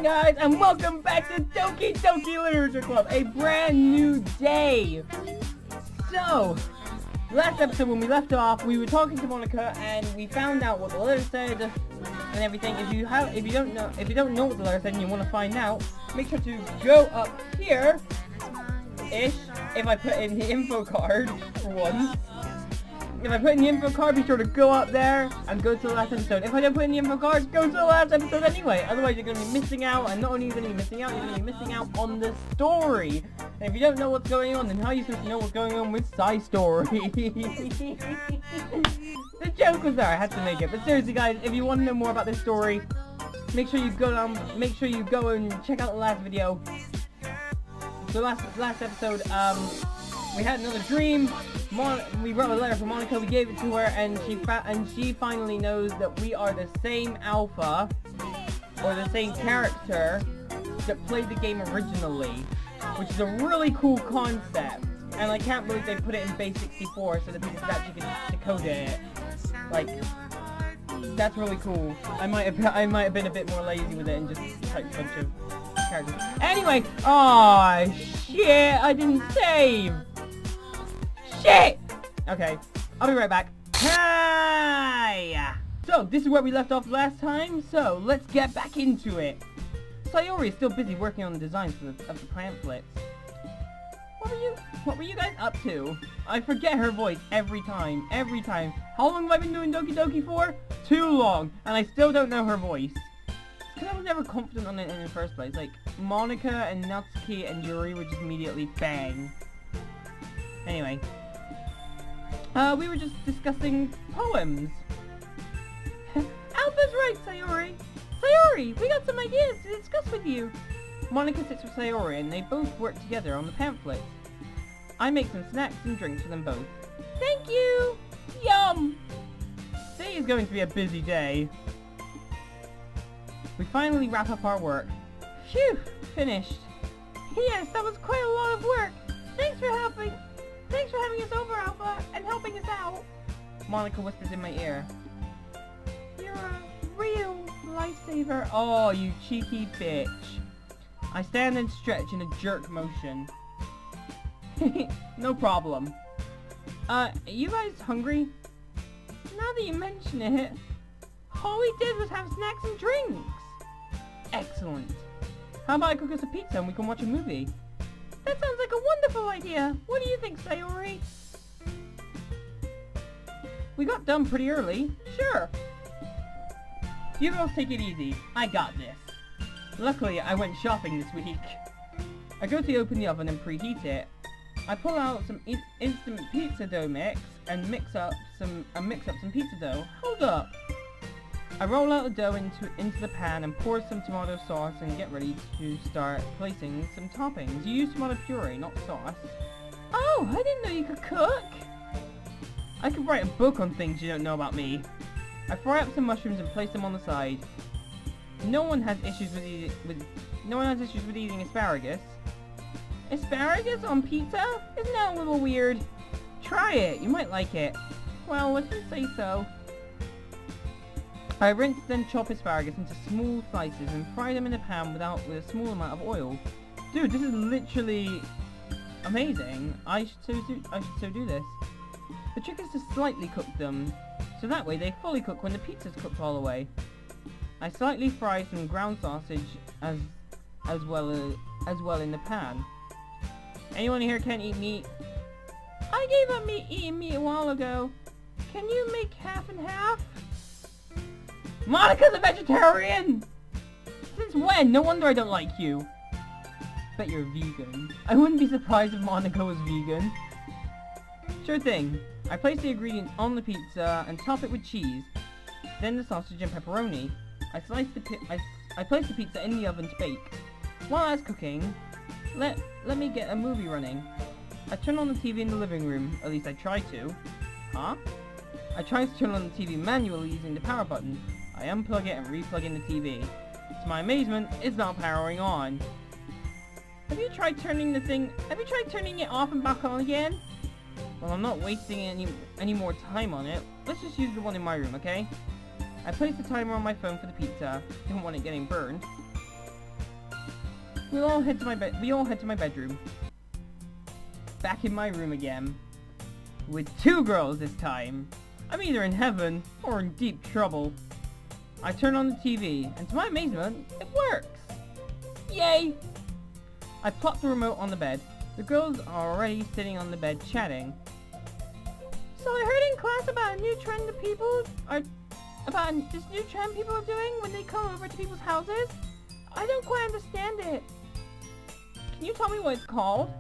guys, and welcome back to Doki Doki Literature Club, a brand new day. So, last episode when we left off, we were talking to Monica, and we found out what the letter said and everything. If you don't know what the letter said and you want to find out, make sure to go up here, ish. If I put in the info card for once. If I put in the info card, be sure to go up there and go to the last episode. If I don't put in the info card, go to the last episode anyway. Otherwise, you're going to be missing out. And not only are you going to be missing out, you're going to be missing out on the story. And if you don't know what's going on, then how are you supposed to know what's going on with Psy's story? The joke was there. I had to make it. But seriously, guys, if you want to know more about this story, make sure you go down. Make sure you go and check out the last video. So last episode, we had another dream. We wrote a letter from Monica, we gave it to her, and she finally knows that we are the same alpha, or the same character, that played the game originally, which is a really cool concept, and I can't believe they put it in base 64 so that people actually can decode it. Like, that's really cool. I might have been a bit more lazy with it and just typed a bunch of characters. Anyway, aw, shit, I didn't save! Shit! Okay, I'll be right back. Hi! So, this is where we left off last time, so let's get back into it. Sayori is still busy working on the designs of the pamphlets. What were you guys up to? I forget her voice every time. How long have I been doing Doki Doki for? Too long, and I still don't know her voice. Because I was never confident on it in the first place. Like, Monica and Natsuki and Yuri were just immediately bang. Anyway. We were just discussing poems. Alpha's right, Sayori. Sayori, we got some ideas to discuss with you. Monica sits with Sayori and they both work together on the pamphlets. I make some snacks and drinks for them both. Thank you! Yum! Today is going to be a busy day. We finally wrap up our work. Phew! Finished. Yes, that was quite a lot of work. Thanks for having us over, Alpha, and helping us out. Monica whispers in my ear. You're a real lifesaver. Oh, you cheeky bitch. I stand and stretch in a jerk motion. No problem. You guys hungry? Now that you mention it, all we did was have snacks and drinks. Excellent. How about I cook us a pizza and we can watch a movie? That sounds like a wonderful idea. What do you think, Sayori? We got done pretty early. Sure. You girls take it easy. I got this. Luckily, I went shopping this week. I go to open the oven and preheat it. I pull out some instant pizza dough mix and mix up some pizza dough. Hold up. I roll out the dough into the pan and pour some tomato sauce and get ready to start placing some toppings. You use tomato puree, not sauce. Oh, I didn't know you could cook. I could write a book on things you don't know about me. I fry up some mushrooms and place them on the side. No one has issues with eating asparagus. Asparagus on pizza? Isn't that a little weird? Try it, you might like it. Well, let's just say so. I rinse then chop asparagus into small slices and fry them in a pan with a small amount of oil. Dude, this is literally amazing. I should so do this. The trick is to slightly cook them, so that way they fully cook when the pizza's cooked all the way. I slightly fry some ground sausage as well in the pan. Anyone here can't eat meat? I gave up eating meat a while ago. Can you make half and half? Monica's a vegetarian! Since when? No wonder I don't like you. Bet you're vegan. I wouldn't be surprised if Monica was vegan. Sure thing. I place the ingredients on the pizza and top it with cheese. Then the sausage and pepperoni. I place the pizza in the oven to bake. While that's cooking, let me get a movie running. I turn on the TV in the living room. At least I try to. Huh? I try to turn on the TV manually using the power button. I unplug it and replug in the TV. To my amazement, it's not powering on. Have you tried turning it off and back on again? Well, I'm not wasting any more time on it. Let's just use the one in my room, okay? I placed the timer on my phone for the pizza. Didn't want it getting burned. We all head to my bedroom. Back in my room again. With 2 girls this time. I'm either in heaven or in deep trouble. I turn on the TV, and to my amazement, it works! Yay! I plop the remote on the bed. The girls are already sitting on the bed chatting. So I heard in class about a new trend that people are doing when they come over to people's houses. I don't quite understand it. Can you tell me what it's called?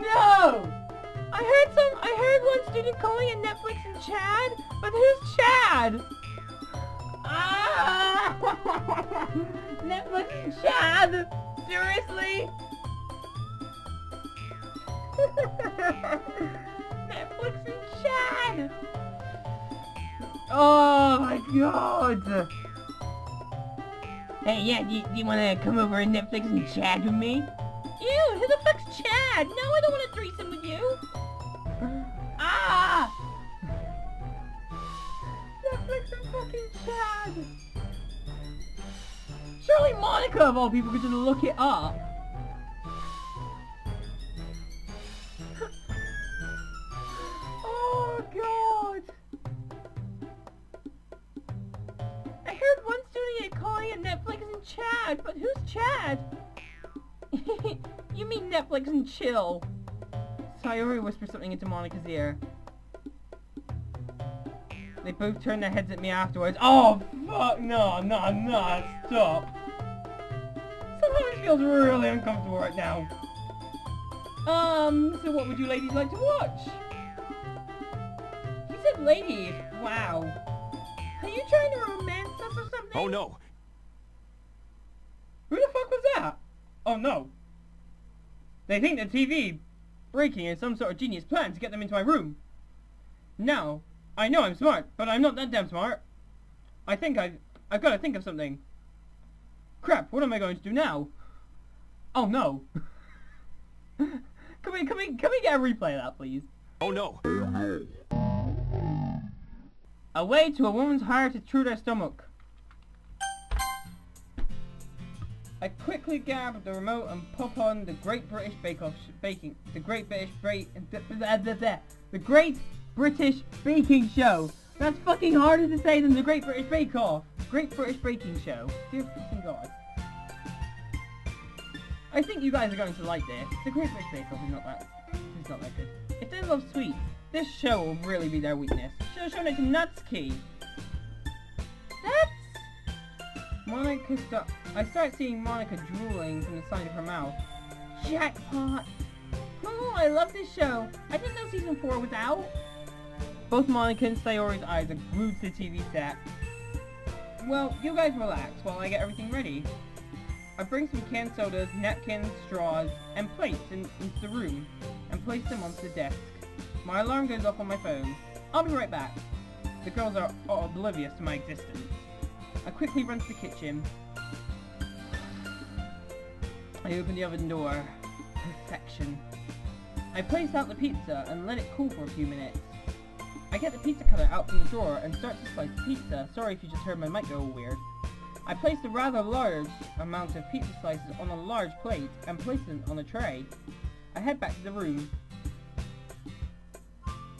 No! I heard one student calling it Netflix and Chad, but who's Chad? Ah! Netflix and Chad? Seriously? Netflix and Chad! Oh my god! Hey, yeah, do you want to come over and Netflix and Chad with me? Ew, who the fuck's Chad? No, I don't want a threesome with you! Ah! Netflix and fucking Chad! Surely Monica, of all people, could just look it up. Oh, God! I heard one student calling it Netflix and Chad, but who's Chad? You mean Netflix and chill. Sayori whispers something into Monica's ear. They both turn their heads at me afterwards. Oh, fuck, no, stop. Somehow this feels really uncomfortable right now. So what would you ladies like to watch? He said ladies. Wow. Are you trying to romance us or something? Oh no. Who the fuck was that? Oh no. They think the TV breaking is some sort of genius plan to get them into my room. Now, I know I'm smart, but I'm not that damn smart. I think I've got to think of something. Crap, what am I going to do now? Oh no. Can we get a replay of that, please? Oh no. A way to a woman's heart is through their stomach. I quickly grab the remote and pop on the Great British Bake Off baking. The Great British Baking Show. That's fucking harder to say than the Great British Bake Off. Great British Baking Show. Dear fucking God. I think you guys are going to like this. The Great British Bake Off is not that good. If they love sweets, this show will really be their weakness. Should have shown it to Natsuki. That's... Monica I start seeing Monica drooling from the side of her mouth. Jackpot! Oh, I love this show. I didn't know season 4 was out. Both Monica and Sayori's eyes are glued to the TV set. Well, you guys relax while I get everything ready. I bring some canned sodas, napkins, straws, and plates into the room, and place them onto the desk. My alarm goes off on my phone. I'll be right back. The girls are oblivious to my existence. I quickly run to the kitchen. I open the oven door. Perfection. I place out the pizza and let it cool for a few minutes. I get the pizza cutter out from the drawer and start to slice the pizza. Sorry if you just heard my mic go all weird. I place a rather large amount of pizza slices on a large plate and place them on a tray. I head back to the room.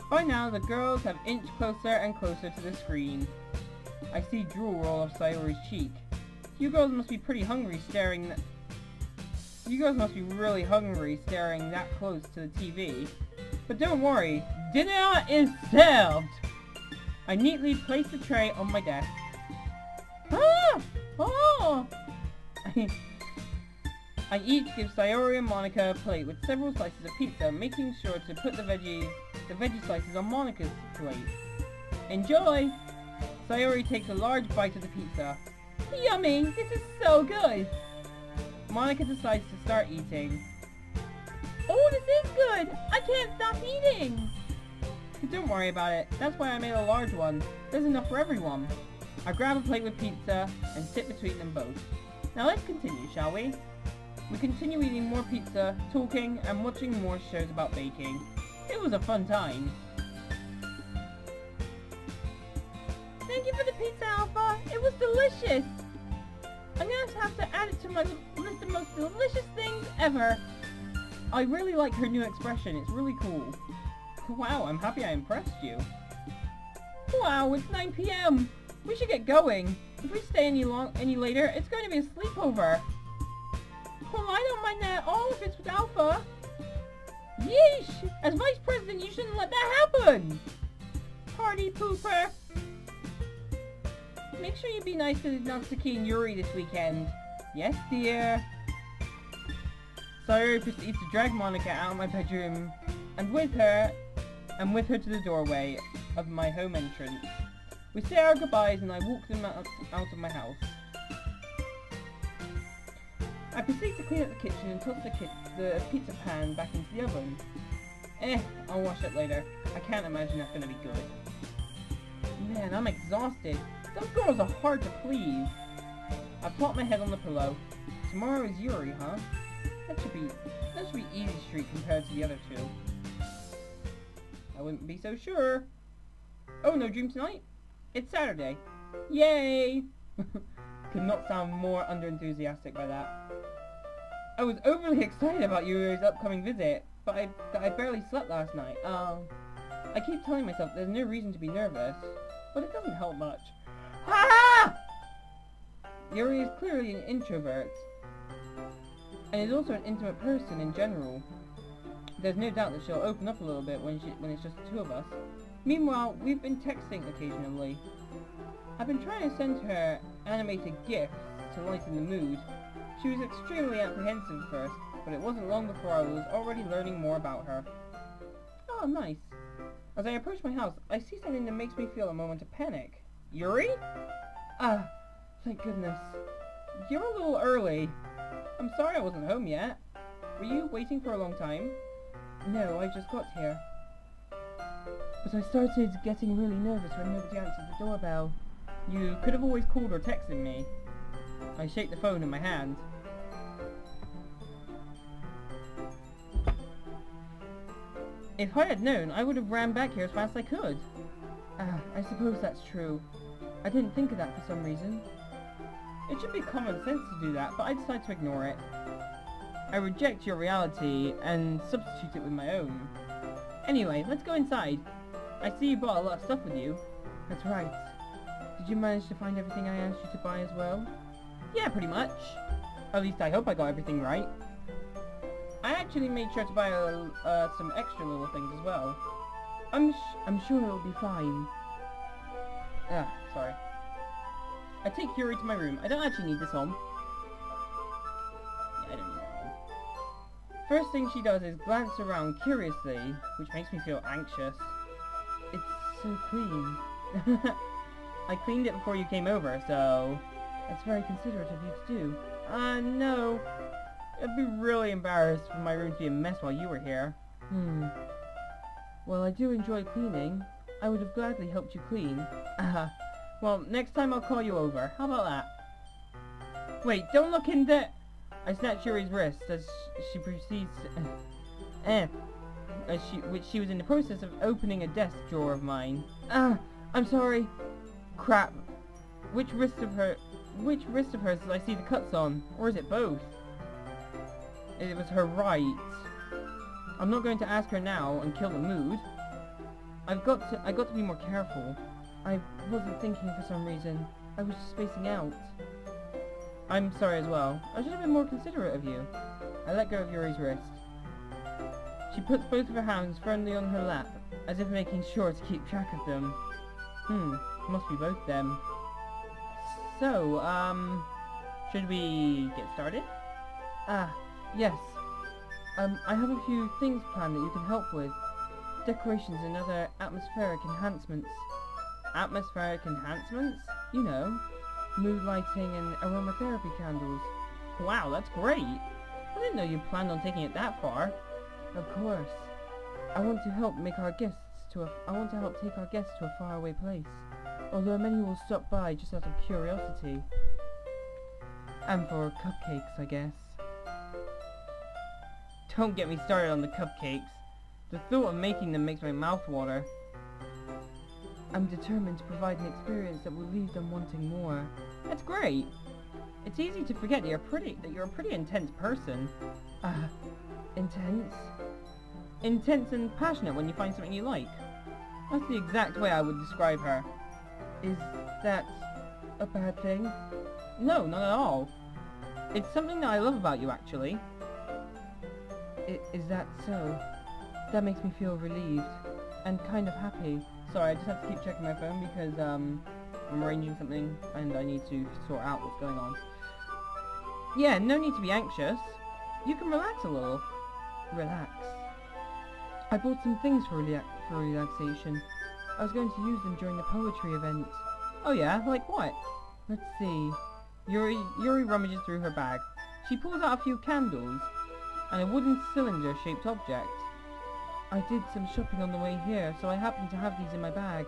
By now, the girls have inched closer and closer to the screen. I see drool roll off Sayori's cheek. You girls must be really hungry staring that close to the TV. But don't worry, dinner is served! I neatly place the tray on my desk. Ah! Oh! I each give Sayori and Monica a plate with several slices of pizza, making sure to put the veggie slices on Monica's plate. Enjoy! Sayori takes a large bite of the pizza. Yummy! This is so good! Monica decides to start eating. Oh, this is good! I can't stop eating! Don't worry about it. That's why I made a large one. There's enough for everyone. I grab a plate with pizza and sit between them both. Now let's continue, shall we? We continue eating more pizza, talking, and watching more shows about baking. It was a fun time. Thank you for the pizza, Alpha. It was delicious. I'm gonna have to add it to my list of most delicious things ever. I really like her new expression. It's really cool. Wow, I'm happy I impressed you. Wow, it's 9 p.m. We should get going. If we stay any later, it's going to be a sleepover. Well, I don't mind that at all if it's with Alpha. Yeesh! As Vice President, you shouldn't let that happen! Party pooper! Make sure you be nice to Natsuki and Yuri this weekend. Yes, dear. Sayori proceeds to drag Monica out of my bedroom and with her to the doorway of my home entrance. We say our goodbyes and I walk them out of my house. I proceed to clean up the kitchen and toss the pizza pan back into the oven. I'll wash it later. I can't imagine that's gonna be good. Man, I'm exhausted. Those girls are hard to please. I plop my head on the pillow. Tomorrow is Yuri, huh? That should be easy street compared to the other two. I wouldn't be so sure. Oh, no dream tonight? It's Saturday. Yay! Could not sound more under-enthusiastic by that. I was overly excited about Yuri's upcoming visit, but I barely slept last night. I keep telling myself there's no reason to be nervous, but it doesn't help much. Ha! Yuri is clearly an introvert, and is also an intimate person in general. There's no doubt that she'll open up a little bit when it's just the two of us. Meanwhile, we've been texting occasionally. I've been trying to send her animated GIFs to lighten the mood. She was extremely apprehensive at first, but it wasn't long before I was already learning more about her. Oh, nice. As I approach my house, I see something that makes me feel a moment of panic. Yuri? Ah, thank goodness. You're a little early. I'm sorry I wasn't home yet. Were you waiting for a long time? No, I just got here. But I started getting really nervous when nobody answered the doorbell. You could have always called or texted me. I shake the phone in my hand. If I had known, I would have ran back here as fast as I could. I suppose that's true. I didn't think of that for some reason. It should be common sense to do that, but I decide to ignore it. I reject your reality and substitute it with my own. Anyway, let's go inside. I see you brought a lot of stuff with you. That's right. Did you manage to find everything I asked you to buy as well? Yeah, pretty much. At least I hope I got everything right. I actually made sure to buy some extra little things as well. I'm sure it'll be fine. Sorry. I take Yuri to my room. I don't actually need this home. Yeah, I don't need that home. First thing she does is glance around curiously, which makes me feel anxious. It's so clean. I cleaned it before you came over, so... That's very considerate of you to do. No. I'd be really embarrassed for my room to be a mess while you were here. Well, I do enjoy cleaning. I would have gladly helped you clean. Well, next time I'll call you over. How about that? Wait, don't look in the... I snatch Yuri's wrist as she proceeds... which she was in the process of opening a desk drawer of mine. I'm sorry. Crap. Which wrist of hers did I see the cuts on? Or is it both? It was her right. I'm not going to ask her now and kill the mood. I got to be more careful. I wasn't thinking for some reason. I was just spacing out. I'm sorry as well. I should have been more considerate of you. I let go of Yuri's wrist. She puts both of her hands firmly on her lap, as if making sure to keep track of them. Must be both them. So, should we get started? Yes. I have a few things planned that you can help with. Decorations and other atmospheric enhancements. Atmospheric enhancements? You know, mood lighting and aromatherapy candles. Wow, that's great! I didn't know you planned on taking it that far. Of course. I want to help take our guests to a faraway place. Although many will stop by just out of curiosity. And for cupcakes, I guess. Don't get me started on the cupcakes. The thought of making them makes my mouth water. I'm determined to provide an experience that will leave them wanting more. That's great. It's easy to forget that you're a pretty intense person. Intense? Intense and passionate when you find something you like. That's the exact way I would describe her. Is that a bad thing? No, not at all. It's something that I love about you, actually. Is that so? That makes me feel relieved and kind of happy. Sorry, I just have to keep checking my phone because I'm arranging something and I need to sort out what's going on. Yeah, no need to be anxious. You can relax a little. Relax. I bought some things for relaxation. I was going to use them during the poetry event. Oh yeah? Like what? Let's see. Yuri rummages through her bag. She pulls out a few candles and a wooden cylinder-shaped object. I did some shopping on the way here, so I happened to have these in my bag.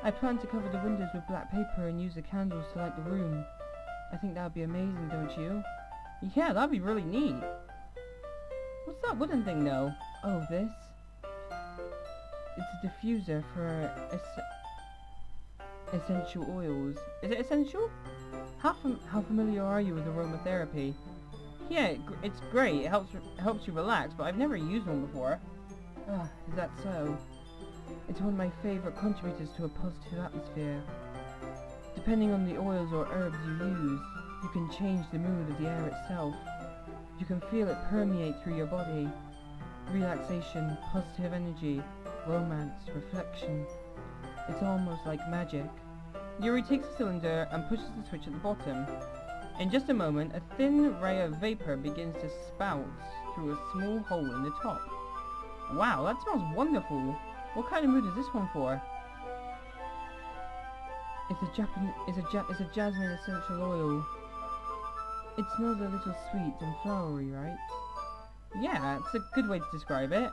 I plan to cover the windows with black paper and use the candles to light the room. I think that would be amazing, don't you? Yeah, that'd be really neat. What's that wooden thing, though? Oh, this? It's a diffuser for essential oils. Is it essential? How familiar are you with aromatherapy? Yeah, it's great. It helps you relax, but I've never used one before. Ah, is that so? It's one of my favorite contributors to a positive atmosphere. Depending on the oils or herbs you use, you can change the mood of the air itself. You can feel it permeate through your body. Relaxation, positive energy, romance, reflection. It's almost like magic. Yuri takes the cylinder and pushes the switch at the bottom. In just a moment, a thin ray of vapor begins to spout through a small hole in the top. Wow, that smells wonderful. What kind of mood is this one for? It's a jasmine essential oil. It smells a little sweet and flowery, right? Yeah, it's a good way to describe it.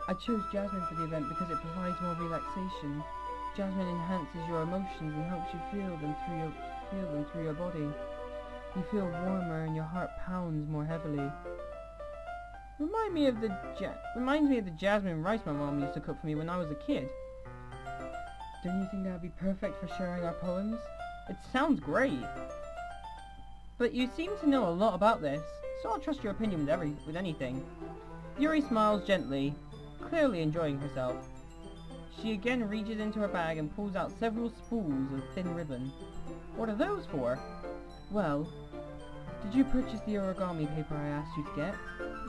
I chose jasmine for the event because it provides more relaxation. Jasmine enhances your emotions and helps you feel them through your body. You feel warmer and your heart pounds more heavily. Reminds me of the jasmine rice my mom used to cook for me when I was a kid. Don't you think that would be perfect for sharing our poems? It sounds great. But you seem to know a lot about this, so I'll trust your opinion with anything. Yuri smiles gently, clearly enjoying herself. She again reaches into her bag and pulls out several spools of thin ribbon. What are those for? Well, did you purchase the origami paper I asked you to get?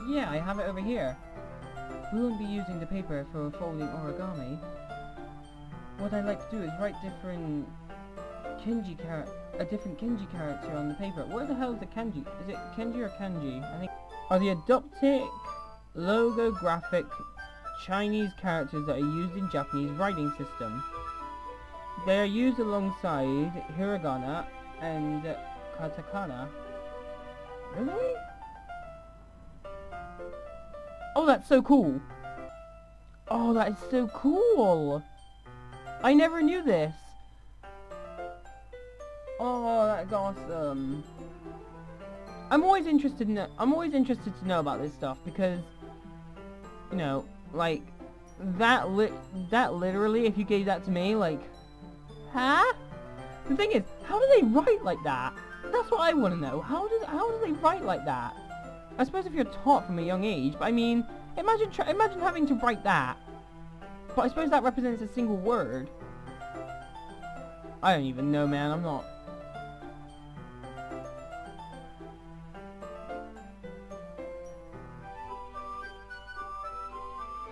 Yeah, I have it over here. We won't be using the paper for folding origami. What I'd like to do is write a different kanji character on the paper. What the hell is the kanji? Is it kanji or kanji? I think are the adoptic logographic Chinese characters that are used in Japanese writing system. They are used alongside hiragana and katakana. Really? Oh, that's so cool! Oh, that is so cool! I never knew this! Oh, that's awesome! I'm always interested to know about this stuff because, you know, like that literally, if you gave that to me, like, huh? The thing is, how do they write like that? That's what I want to know. How do they write like that? I suppose if you're taught from a young age, but I mean, imagine having to write that. But I suppose that represents a single word. I don't even know, man. I'm not.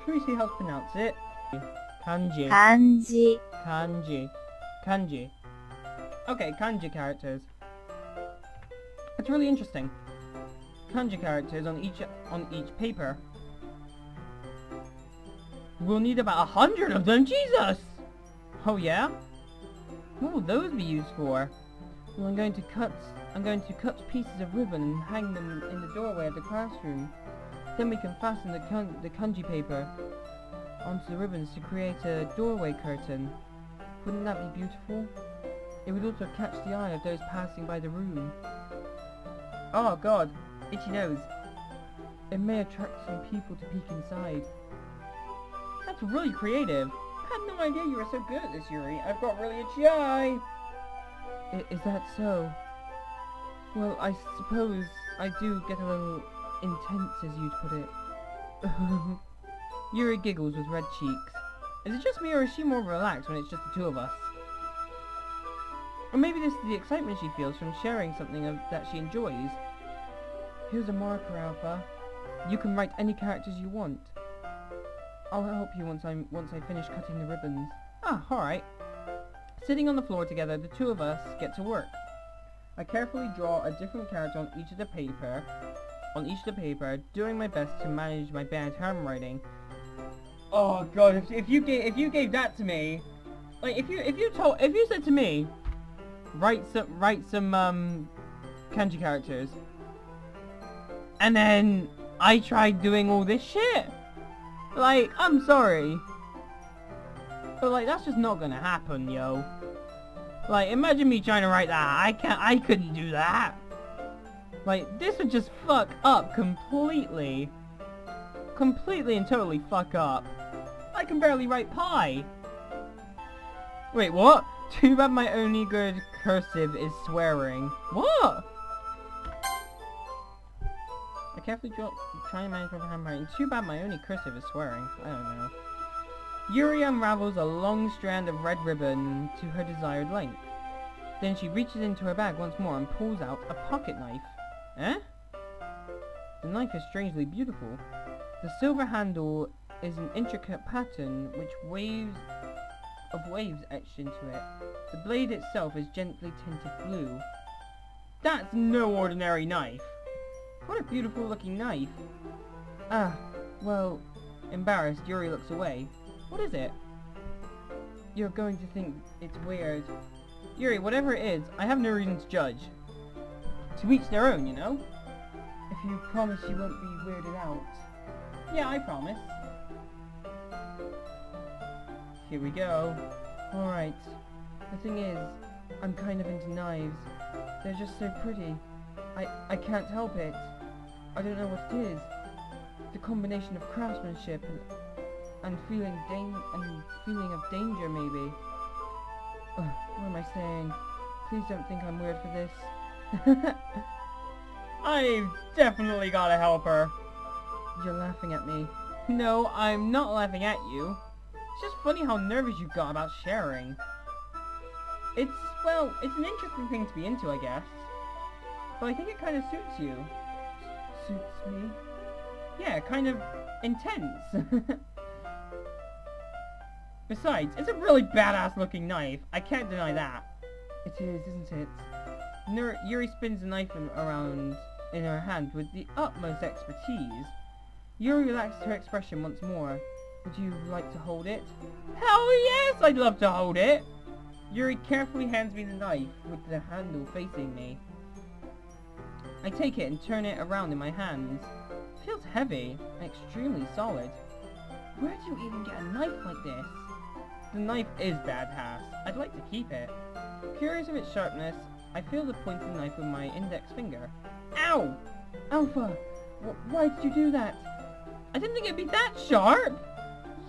Should we see how to pronounce it? Kanji. Kanji. Kanji. Kanji. Okay, kanji characters. It's really interesting. Kanji characters on each paper. We'll need about 100 of them, Jesus! Oh yeah? What will those be used for? Well, I'm going to cut pieces of ribbon and hang them in the doorway of the classroom. Then we can fasten the kanji paper onto the ribbons to create a doorway curtain. Wouldn't that be beautiful? It would also catch the eye of those passing by the room. Oh god, itchy nose. It may attract some people to peek inside. That's really creative. had no idea you were so good at this, Yuri. I've got really itchy eye. Is that so? Well, I suppose I do get a little intense, as you'd put it. Yuri giggles with red cheeks. Is it just me, or is she more relaxed when it's just the two of us? Or maybe this is the excitement she feels from sharing something that she enjoys. Here's a marker, Alpha. You can write any characters you want. I'll help you once I finish cutting the ribbons. Ah, alright. Sitting on the floor together, the two of us get to work. I carefully draw a different character on each of the paper, doing my best to manage my bad handwriting. Oh god, if you gave that to me, like if you said to me, write some kanji characters, and then I tried doing all this shit, like, I'm sorry, but like that's just not gonna happen, yo. Like, imagine me trying to write that. I couldn't do that. Like, this would just fuck up completely. Completely and totally fuck up. I can barely write pie. Wait, what? Too bad my only good cursive is swearing. What? I carefully try and manage my handwriting. Too bad my only cursive is swearing. I don't know. Yuri unravels a long strand of red ribbon to her desired length. Then she reaches into her bag once more and pulls out a pocket knife. Eh? The knife is strangely beautiful. The silver handle is an intricate pattern which waves etched into it. The blade itself is gently tinted blue. That's no ordinary knife. What a beautiful looking knife. Ah, well, Embarrassed, Yuri looks away. What is it? you're going to think it's weird. Yuri, whatever it is, I have no reason to judge. To each their own, you know? If you promise you won't be weirded out. Yeah, I promise. Here we go. Alright. The thing is, I'm kind of into knives. They're just so pretty. I can't help it. I don't know what it is. The combination of craftsmanship and feeling of danger, maybe. What am I saying? Please don't think I'm weird for this. I've definitely gotta help her. You're laughing at me. No, I'm not laughing at you. It's just funny how nervous you got about sharing. It's an interesting thing to be into, I guess. But I think it kind of suits you. Suits me? Yeah, kind of intense. Besides, it's a really badass looking knife. I can't deny that. It is, isn't it? Yuri spins the knife around in her hand with the utmost expertise. Yuri relaxes her expression once more. Would you like to hold it? Hell yes, I'd love to hold it! Yuri carefully hands me the knife with the handle facing me. I take it and turn it around in my hands. It feels heavy and extremely solid. Where do you even get a knife like this? The knife is badass. I'd like to keep it. Curious of its sharpness, I feel the point of the knife with my index finger. Ow! Alpha! Why did you do that? I didn't think it'd be that sharp!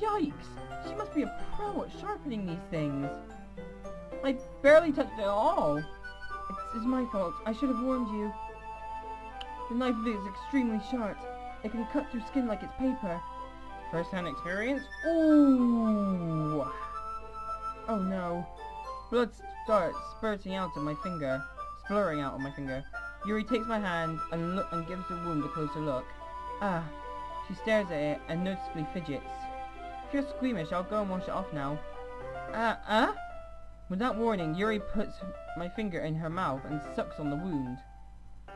Yikes! She must be a pro at sharpening these things. I barely touched it at all. It's my fault. I should have warned you. The knife is extremely sharp. It can cut through skin like it's paper. First-hand experience? Ooh! Oh no. Blood starts spurting out of my finger. Splurring out of my finger. Yuri takes my hand and gives the wound a closer look. Ah. She stares at it and noticeably fidgets. If you're squeamish, I'll go and wash it off now. Without warning, Yuri puts my finger in her mouth and sucks on the wound.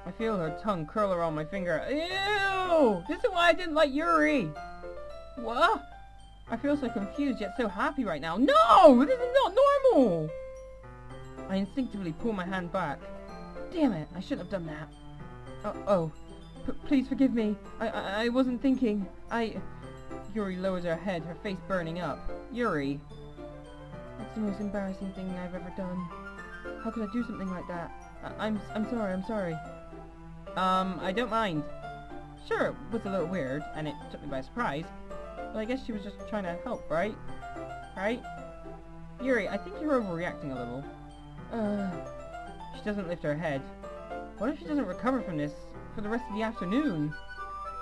I feel her tongue curl around my finger. Ew! This is why I didn't like Yuri! What? I feel so confused yet so happy right now. No! This is not normal! I instinctively pull my hand back. Damn it, I shouldn't have done that. Please forgive me. I wasn't thinking. Yuri lowers her head, her face burning up. Yuri. That's the most embarrassing thing I've ever done. How could I do something like that? I'm sorry. I don't mind. Sure, it was a little weird, and it took me by surprise, but I guess she was just trying to help, right? right? Yuri, I think you're overreacting a little. She doesn't lift her head. What if she doesn't recover from this for the rest of the afternoon?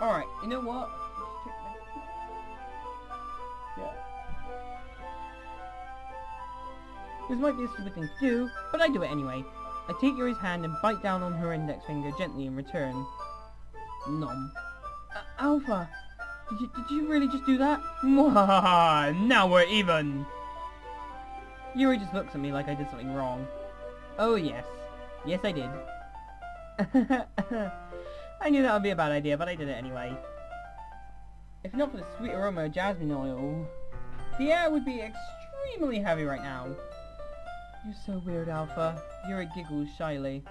Alright, you know what? Yeah. This might be a stupid thing to do, but I do it anyway. I take Yuri's hand and bite down on her index finger gently in return. Nom. Alpha! Did you really just do that? Mwahaha! Now we're even! Yuri just looks at me like I did something wrong. Oh yes. Yes I did. I knew that would be a bad idea, but I did it anyway. If not for the sweet aroma of jasmine oil, the air would be extremely heavy right now. You're so weird, Alpha. Yuri giggles shyly.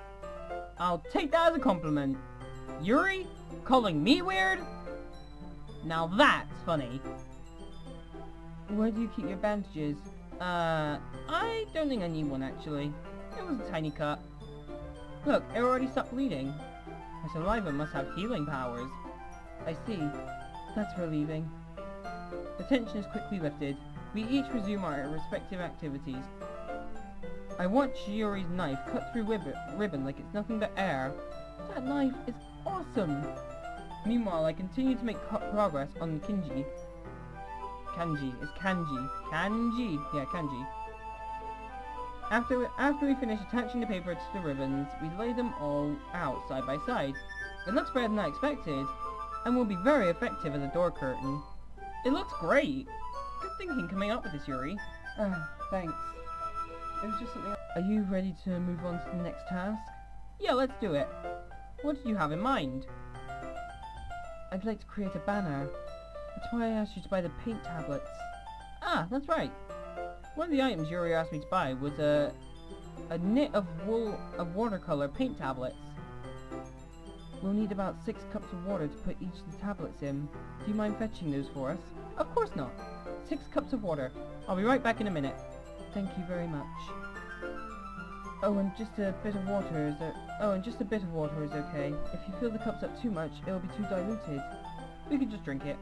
I'll take that as a compliment. Yuri? Calling me weird? Now that's funny. Where do you keep your bandages? I don't think I need one actually. It was a tiny cut. Look, it already stopped bleeding. My saliva must have healing powers. I see. That's relieving. The tension is quickly lifted. We each resume our respective activities. I watch Yuri's knife cut through ribbon like it's nothing but air. That knife is awesome! Meanwhile, I continue to make progress on the kanji. It's kanji. Kanji! Yeah, kanji. After we finish attaching the paper to the ribbons, we lay them all out side by side. It looks better than I expected, and will be very effective as a door curtain. It looks great! Good thinking coming up with this, Yuri. Thanks. It was just something... Are you ready to move on to the next task? Yeah, let's do it. What did you have in mind? I'd like to create a banner. That's why I asked you to buy the paint tablets. Ah, that's right. One of the items Yuri asked me to buy was a knit of watercolor paint tablets. We'll need about 6 cups of water to put each of the tablets in. Do you mind fetching those for us? Of course not. 6 cups of water. I'll be right back in a minute. Thank you very much. Oh, and just a bit of water is okay. If you fill the cups up too much, it'll be too diluted. We can just drink it.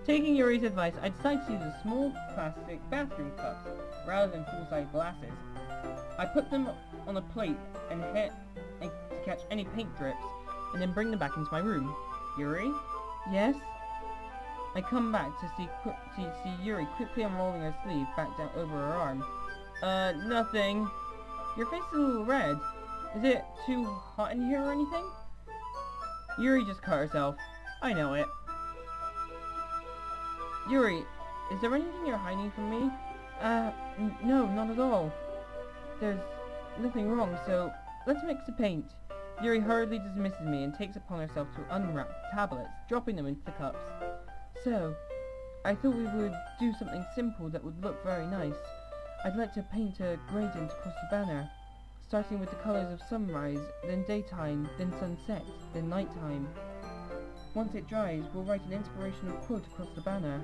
Taking Yuri's advice, I decided to use a small plastic bathroom cups rather than full-size glasses. I put them on a plate and to catch any paint drips, and then bring them back into my room. Yuri? Yes? I come back to see Yuri quickly unrolling her sleeve back down over her arm. Nothing. Your face is a little red. Is it too hot in here or anything? Yuri just cut herself. I know it. Yuri, is there anything you're hiding from me? No, not at all. There's nothing wrong, so let's mix the paint. Yuri hurriedly dismisses me and takes upon herself to unwrap the tablets, dropping them into the cups. So, I thought we would do something simple that would look very nice. I'd like to paint a gradient across the banner, starting with the colours of sunrise, then daytime, then sunset, then nighttime. Once it dries, we'll write an inspirational quote across the banner,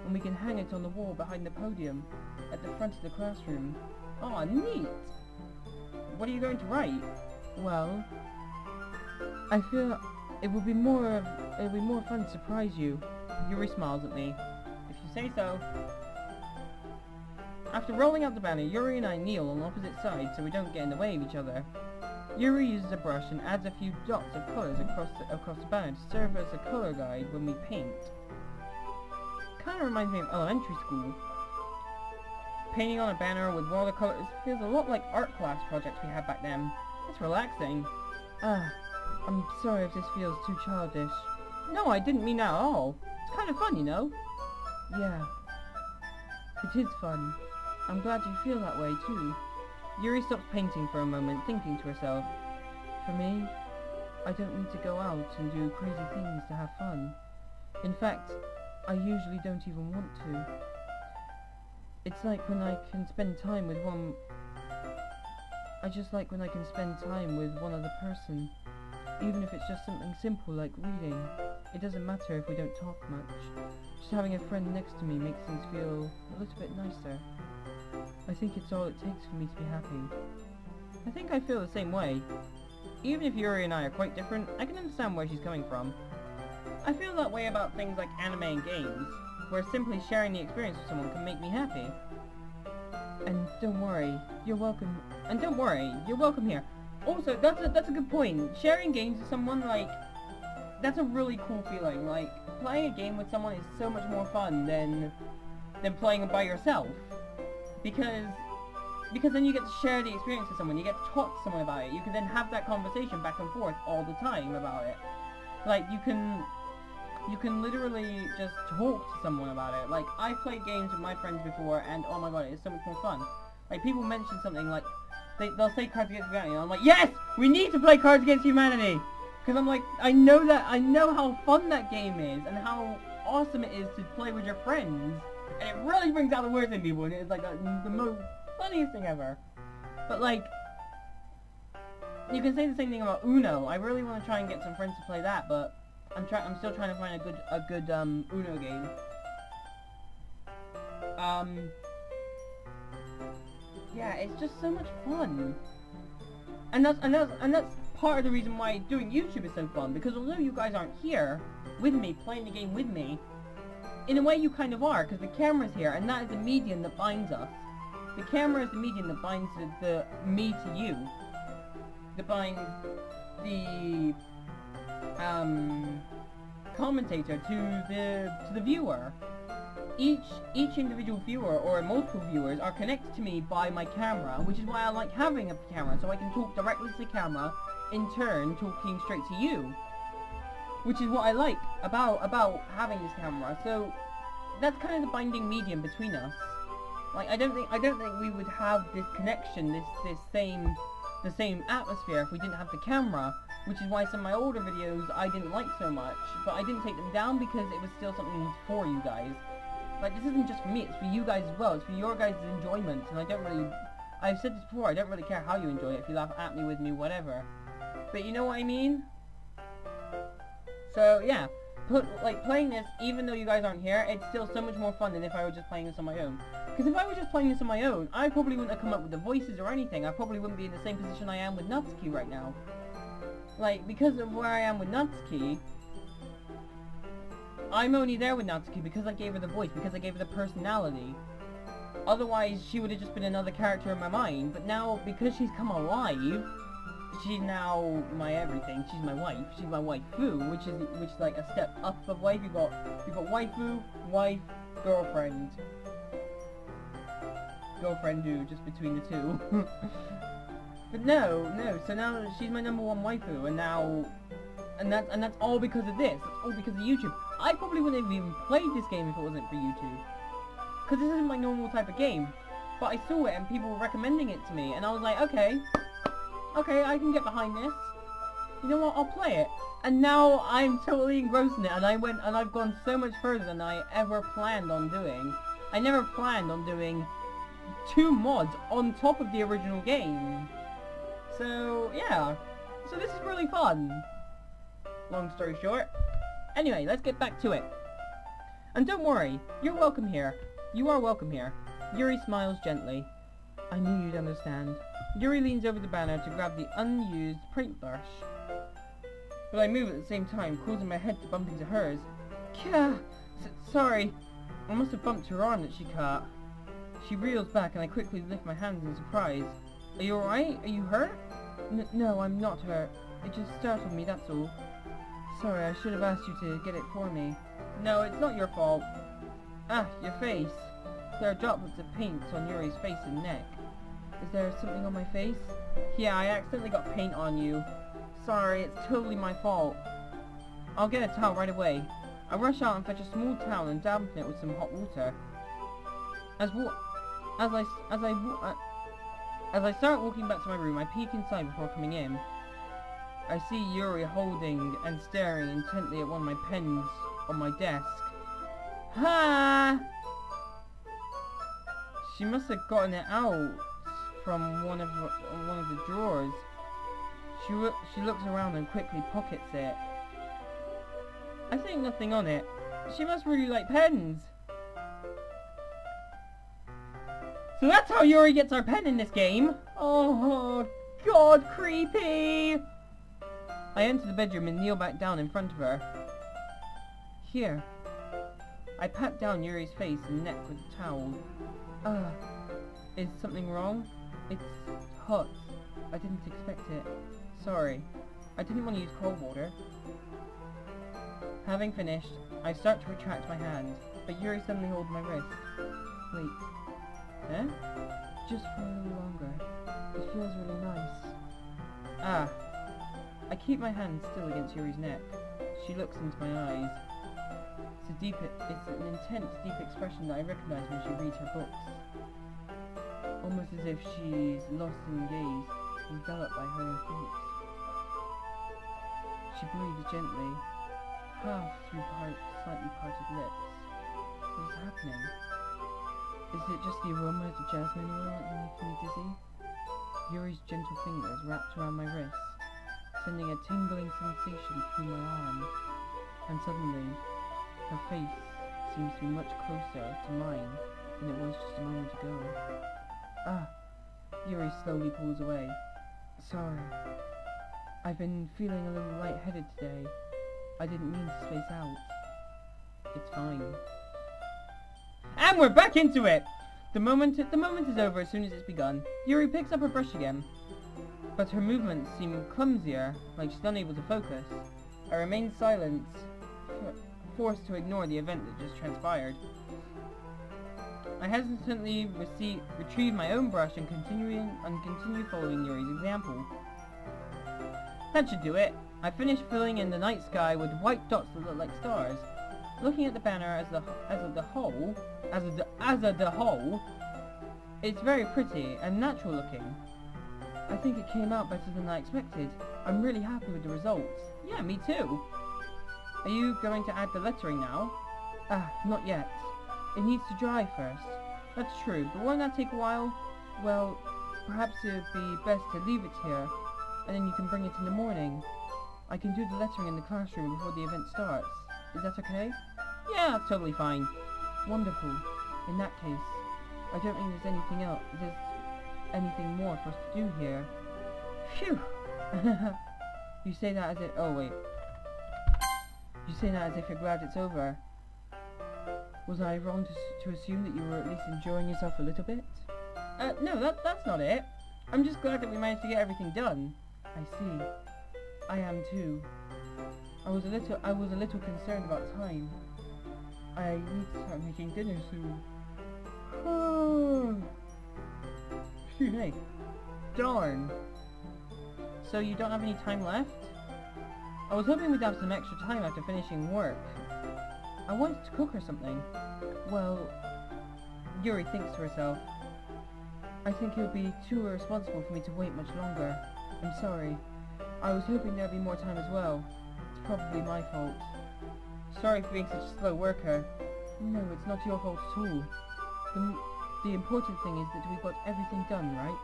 and we can hang it on the wall behind the podium, at the front of the classroom. Aw, neat! What are you going to write? Well, I feel it would be more fun to surprise you. Yuri smiles at me. If you say so. After rolling out the banner, Yuri and I kneel on opposite sides so we don't get in the way of each other. Yuri uses a brush and adds a few dots of colours across the banner to serve as a colour guide when we paint. Kinda reminds me of elementary school. Painting on a banner with watercolours feels a lot like art class projects we had back then. It's relaxing. I'm sorry if this feels too childish. No, I didn't mean that at all. It's kind of fun, you know? Yeah. It is fun. I'm glad you feel that way, too. Yuri stops painting for a moment, thinking to herself. For me, I don't need to go out and do crazy things to have fun. In fact, I usually don't even want to. It's like when I can spend time with one... I just like when I can spend time with one other person. Even if it's just something simple like reading. It doesn't matter if we don't talk much. Just having a friend next to me makes things feel a little bit nicer. I think it's all it takes for me to be happy. I think I feel the same way. Even if Yuri and I are quite different, I can understand where she's coming from. I feel that way about things like anime and games. where simply sharing the experience with someone can make me happy. And don't worry, you're welcome. And don't worry, you're welcome here. Also, that's a good point. Sharing games with someone, like, that's a really cool feeling. Like, playing a game with someone is so much more fun than playing it by yourself. Because then you get to share the experience with someone, you get to talk to someone about it, you can then have that conversation back and forth all the time about it. Like, you can literally just talk to someone about it. Like, I've played games with my friends before, and oh my god, it's so much more fun. Like, people mention something like, they'll say Cards Against Humanity, and I'm like, yes! We need to play Cards Against Humanity! Because I'm like, I know how fun that game is, and how awesome it is to play with your friends. And it really brings out the worst in people, and it's like the most funniest thing ever. But like, you can say the same thing about Uno. I really want to try and get some friends to play that, but I'm still trying to find a good Uno game. Yeah, it's just so much fun. And that's part of the reason why doing YouTube is so fun, because although you guys aren't here with me playing the game with me, in a way you kind of are, because the camera's here, and that is the medium that binds us. The camera is the medium that binds the me to you. That binds the commentator to the viewer. Each individual viewer or multiple viewers are connected to me by my camera, which is why I like having a camera, so I can talk directly to the camera, in turn talking straight to you. Which is what I like about having this camera. So that's kind of the binding medium between us. Like, I don't think we would have this connection, the same atmosphere if we didn't have the camera. Which is why some of my older videos I didn't like so much, but I didn't take them down because it was still something for you guys. Like, this isn't just for me, it's for you guys as well, it's for your guys' enjoyment, and I've said this before, I don't really care how you enjoy it, if you laugh at me, with me, whatever. But you know what I mean? So, yeah, playing this, even though you guys aren't here, it's still so much more fun than if I were just playing this on my own. Because if I were just playing this on my own, I probably wouldn't have come up with the voices or anything, I probably wouldn't be in the same position I am with Natsuki right now. Like, because of where I am with Natsuki, I'm only there with Natsuki because I gave her the voice, because I gave her the personality. Otherwise, she would have just been another character in my mind, but now, because she's come alive, she's now my everything. She's my wife. She's my waifu, which is like a step up of wife. You got waifu, wife, girlfriend. Girlfriend do, just between the two. But no, so now she's my number one waifu, and that's all because of this. That's all because of YouTube. I probably wouldn't have even played this game if it wasn't for YouTube. Because this isn't my normal type of game. But I saw it and people were recommending it to me, and I was like, okay, I can get behind this. You know what, I'll play it. And now I'm totally engrossed in it, and I've gone so much further than I ever planned on doing. I never planned on doing 2 mods on top of the original game. So, yeah. So this is really fun. Long story short. Anyway, let's get back to it. And don't worry, you're welcome here. You are welcome here. Yuri smiles gently. I knew you'd understand. Yuri leans over the banner to grab the unused paintbrush. But I move at the same time, causing my head to bump into hers. Kya! Sorry. I must have bumped her arm that she caught. She reels back and I quickly lift my hands in surprise. Are you alright? Are you hurt? No, I'm not hurt. It just startled me, that's all. Sorry, I should have asked you to get it for me. No, it's not your fault. Ah, your face. There are droplets of paint on Yuri's face and neck. Is there something on my face? Yeah, I accidentally got paint on you. Sorry, it's totally my fault. I'll get a towel right away. I rush out and fetch a small towel and dampen it with some hot water. As I start walking back to my room, I peek inside before coming in. I see Yuri holding and staring intently at one of my pens on my desk. Ha! She must have gotten it out from one of the drawers. She looks around and quickly pockets it. I think nothing on it. She must really like pens. So that's how Yuri gets our pen in this game. Oh, God, creepy. I enter the bedroom and kneel back down in front of her. Here. I pat down Yuri's face and neck with a towel. Ah, is something wrong? It's hot. I didn't expect it. Sorry. I didn't want to use cold water. Having finished, I start to retract my hand, but Yuri suddenly holds my wrist. Wait. Eh? Just for a little longer. It feels really nice. Ah. I keep my hand still against Yuri's neck. She looks into my eyes. It's an intense, deep expression that I recognize when she reads her books. Almost as if she's lost in gaze, enveloped by her own thoughts. She breathes gently, half through slightly parted lips. What is happening? Is it just the aroma of the jasmine oil making me dizzy? Yuri's gentle fingers wrapped around my wrist, sending a tingling sensation through my arm, and suddenly, her face seems to be much closer to mine than it was just a moment ago. Ah! Yuri slowly pulls away. Sorry. I've been feeling a little lightheaded today. I didn't mean to space out. It's fine. And we're back into it! The moment is over as soon as it's begun. Yuri picks up her brush again, but her movements seem clumsier, like she's unable to focus. I remain silent, forced to ignore the event that just transpired. I hesitantly retrieve my own brush and continue following Yuri's example. That should do it. I finished filling in the night sky with white dots that look like stars. Looking at the banner as a whole, it's very pretty and natural looking. I think it came out better than I expected. I'm really happy with the results. Yeah, me too. Are you going to add the lettering now? Ah, not yet. It needs to dry first. That's true, but won't that take a while? Well, perhaps it would be best to leave it here, and then you can bring it in the morning. I can do the lettering in the classroom before the event starts. Is that okay? Yeah, that's totally fine. Wonderful. In that case, I don't think there's anything more for us to do here. Phew! You say that as if... Oh, wait. You say that as if you're glad it's over. Was I wrong to assume that you were at least enjoying yourself a little bit? No, that's not it. I'm just glad that we managed to get everything done. I see. I am too. I was a little concerned about time. I need to start making dinner soon. Phew, hey. Darn. So you don't have any time left? I was hoping we'd have some extra time after finishing work. I wanted to cook or something. Well, Yuri thinks to herself. I think it would be too irresponsible for me to wait much longer. I'm sorry. I was hoping there'd be more time as well. It's probably my fault. Sorry for being such a slow worker. No, it's not your fault at all. The important thing is that we got everything done, right?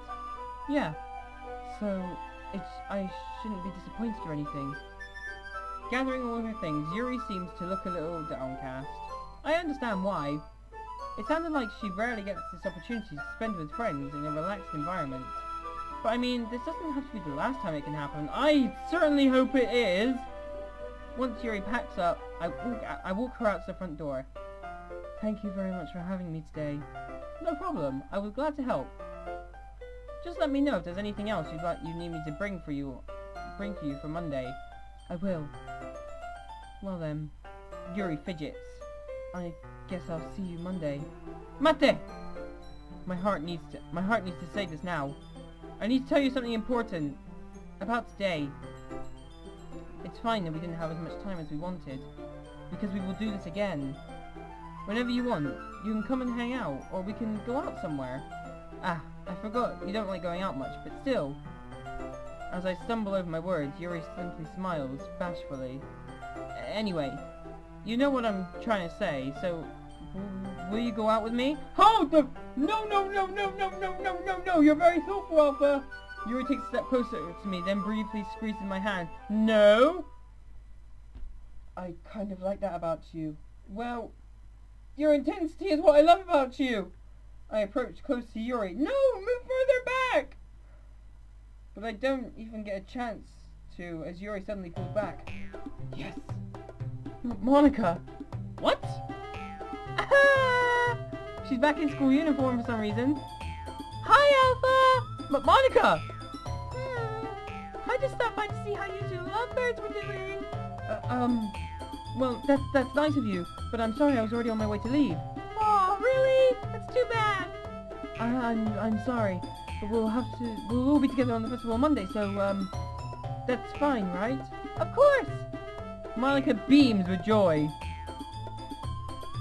Yeah. So, I shouldn't be disappointed or anything. Gathering all her things, Yuri seems to look a little downcast. I understand why. It sounded like she rarely gets this opportunity to spend with friends in a relaxed environment. But I mean, this doesn't have to be the last time it can happen. I certainly hope it is! Once Yuri packs up, I walk her out to the front door. Thank you very much for having me today. No problem. I was glad to help. Just let me know if there's anything else you need me to bring for you for Monday. I will. Well then, Yuri fidgets. I guess I'll see you Monday. Mate! My heart needs to say this now. I need to tell you something important about today. It's fine that we didn't have as much time as we wanted, because we will do this again. Whenever you want, you can come and hang out, or we can go out somewhere. Ah, I forgot, you don't like going out much, but still. As I stumble over my words, Yuri simply smiles, bashfully. Anyway, you know what I'm trying to say, so will you go out with me? Hold the... No, you're very thoughtful, Alpha! Yuri takes a step closer to me, then briefly squeezes my hand. No? I kind of like that about you. Well, your intensity is what I love about you! I approach close to Yuri. No, move further back! But I don't even get a chance to, as Yuri suddenly pulls back. Yes! Monica! What? She's back in school uniform for some reason. Hi, Alpha! Monica! I just stopped by to see how you two lovebirds were doing. Well, that's nice of you, but I'm sorry I was already on my way to leave. Oh, really? That's too bad. I'm sorry, but we'll all be together on the festival on Monday, so, that's fine, right? Of course. Monica beams with joy.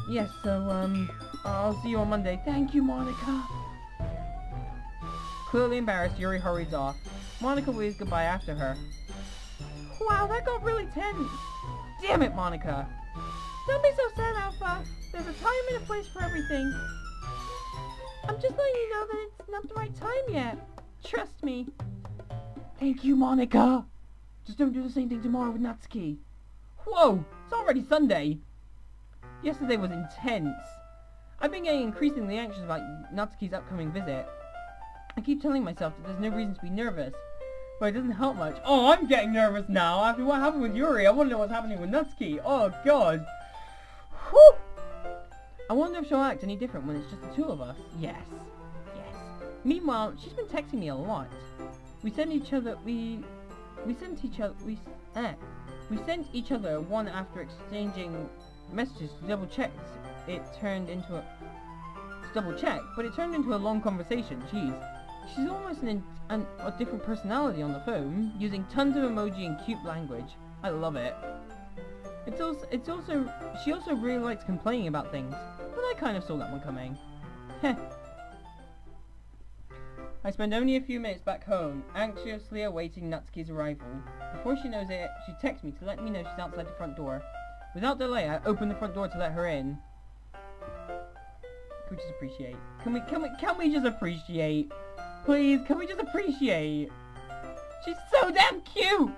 Yes, so, I'll see you on Monday. Thank you, Monica. Clearly embarrassed, Yuri hurries off. Monica waves goodbye after her. Wow, that got really tense. Damn it, Monica. Don't be so sad, Alpha. There's a time and a place for everything. I'm just letting you know that it's not the right time yet. Trust me. Thank you, Monica. Just don't do the same thing tomorrow with Natsuki. Whoa, it's already Sunday. Yesterday was intense. I've been getting increasingly anxious about Natsuki's upcoming visit. I keep telling myself that there's no reason to be nervous, but it doesn't help much. Oh, I'm getting nervous now. After what happened with Yuri, I want to know what's happening with Natsuki. Oh, God. Whew. I wonder if she'll act any different when it's just the two of us. Yes. Yes. Meanwhile, she's been texting me a lot. We sent each other one after exchanging messages to double check. But it turned into a long conversation. Jeez. She's almost a different personality on the phone, using tons of emoji and cute language. I love it. She also really likes complaining about things, but I kind of saw that one coming. Heh. I spend only a few minutes back home, anxiously awaiting Natsuki's arrival. Before she knows it, she texts me to let me know she's outside the front door. Without delay, I open the front door to let her in. Can we just appreciate? Can we just appreciate? Please, can we just appreciate? She's so damn cute!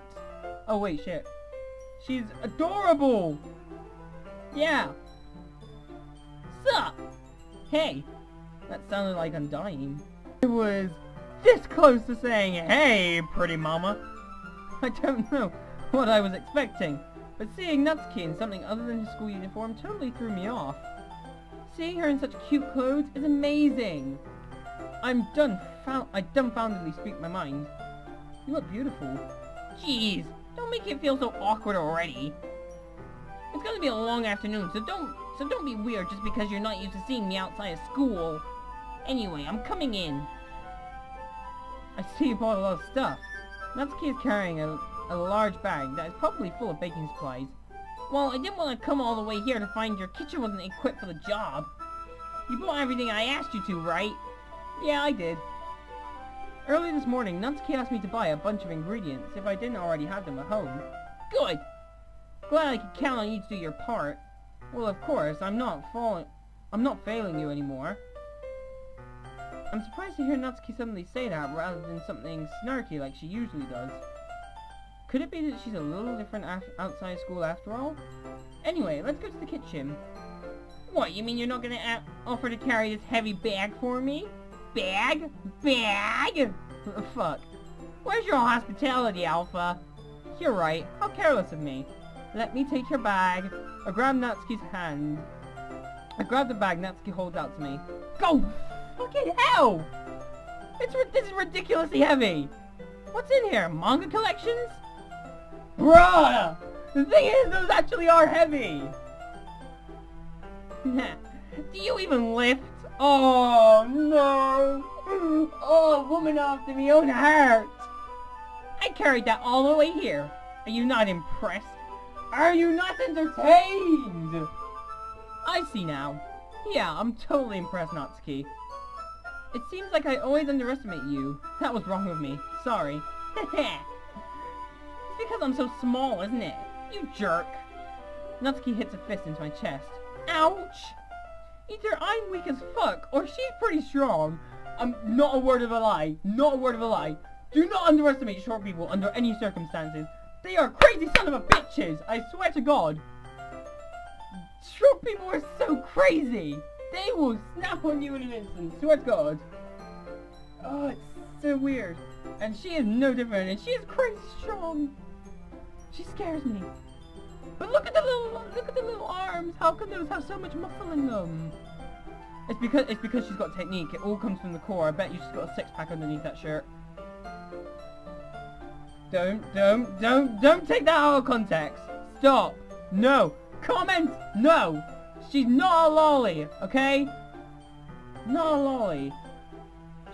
Oh wait, shit. She's adorable! Yeah! Sup? Hey! That sounded like I'm dying. I was this close to saying, hey, pretty mama. I don't know what I was expecting, but seeing Natsuki in something other than his school uniform totally threw me off. Seeing her in such cute clothes is amazing. I dumbfoundedly speak my mind. You look beautiful. Jeez, don't make it feel so awkward already. It's gonna be a long afternoon, so don't be weird just because you're not used to seeing me outside of school. Anyway, I'm coming in. I see you bought a lot of stuff. Natsuki is carrying a large bag that is probably full of baking supplies. Well, I didn't want to come all the way here to find your kitchen wasn't equipped for the job. You bought everything I asked you to, right? Yeah, I did. Early this morning, Natsuki asked me to buy a bunch of ingredients if I didn't already have them at home. Good! Glad I could count on you to do your part. Well, of course, I'm not failing you anymore. I'm surprised to hear Natsuki suddenly say that rather than something snarky like she usually does. Could it be that she's a little different outside school after all? Anyway, let's go to the kitchen. What, you mean you're not gonna offer to carry this heavy bag for me? Bag? Bag? Fuck. Where's your hospitality, Alpha? You're right. How careless of me. Let me take your bag. I grab Natsuki's hand. I grab the bag Natsuki holds out to me. Go! Fucking hell! This is ridiculously heavy! What's in here? Manga collections? Bruh! The thing is, those actually are heavy! Do you even lift? Oh, no! Oh, woman after me own heart! I carried that all the way here. Are you not impressed? Are you not entertained? I see now. Yeah, I'm totally impressed, Natsuki. It seems like I always underestimate you. That was wrong of me. Sorry. It's because I'm so small, isn't it? You jerk. Natsuki hits a fist into my chest. Ouch! Either I'm weak as fuck, or she's pretty strong. I'm not a word of a lie. Not a word of a lie. Do not underestimate short people under any circumstances. They are crazy son of a bitches! I swear to God. Short people are so crazy! They will snap on you in an instant, swear to God. Oh, it's so weird. And she is no different, and she is crazy strong. She scares me. But look at the little arms. How can those have so much muscle in them? It's because she's got technique. It all comes from the core. I bet you she's got a six-pack underneath that shirt. Don't take that out of context. Stop. No. Comment. No. She's not a lolly, okay? Not a lolly.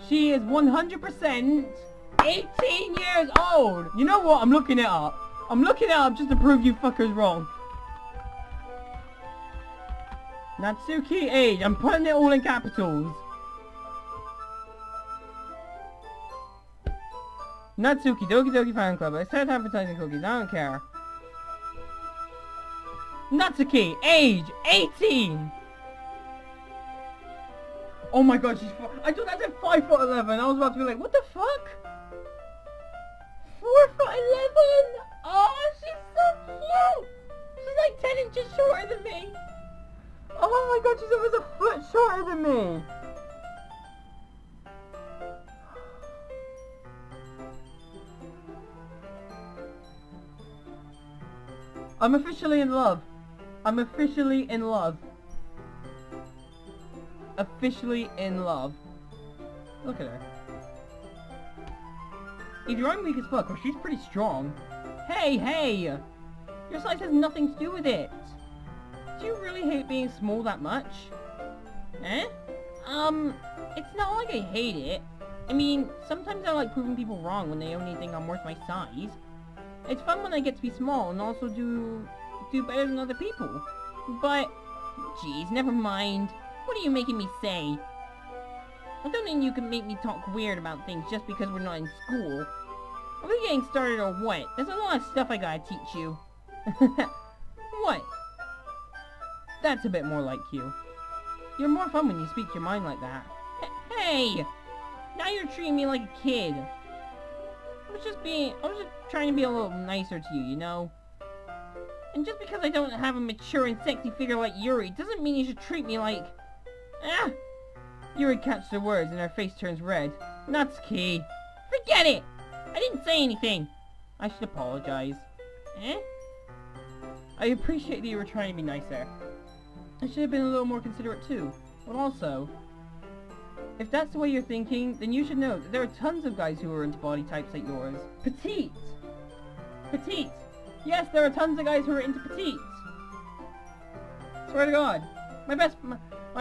She is 100% 18 years old. You know what? I'm looking it up. I'm looking it up just to prove you fuckers wrong. Natsuki age. I'm putting it all in capitals. Natsuki, Doki Doki fan club. I started advertising cookies. I don't care. Natsuki, age 18. Oh my god, she's. I thought that said 5'11". I was about to be like, what the fuck? 4'11". Oh, she's so cute. She's like 10 inches shorter than me. Oh my god, she's almost a foot shorter than me. I'm officially in love. I'm officially in love. Officially in love. Look at her. Either I'm weak as fuck or she's pretty strong. Hey, hey! Your size has nothing to do with it. Do you really hate being small that much? Eh? It's not like I hate it. I mean, sometimes I like proving people wrong when they only think I'm worth my size. It's fun when I get to be small and also do better than other people. But, geez, never mind. What are you making me say? I don't think you can make me talk weird about things just because we're not in school. Are we getting started or what? There's a lot of stuff I gotta teach you. What? That's a bit more like you. You're more fun when you speak your mind like that. Hey! Now you're treating me like a kid. I was just trying to be a little nicer to you, you know? And just because I don't have a mature and sexy figure like Yuri, doesn't mean you should treat me like... Ah! Yuri catches the words and her face turns red. Natsuki! Forget it! I didn't say anything! I should apologize. Eh? I appreciate that you were trying to be nicer. I should have been a little more considerate too. But also, if that's the way you're thinking, then you should know that there are tons of guys who are into body types like yours. Petite! Petite! Yes, there are tons of guys who are into petite! Swear to God. My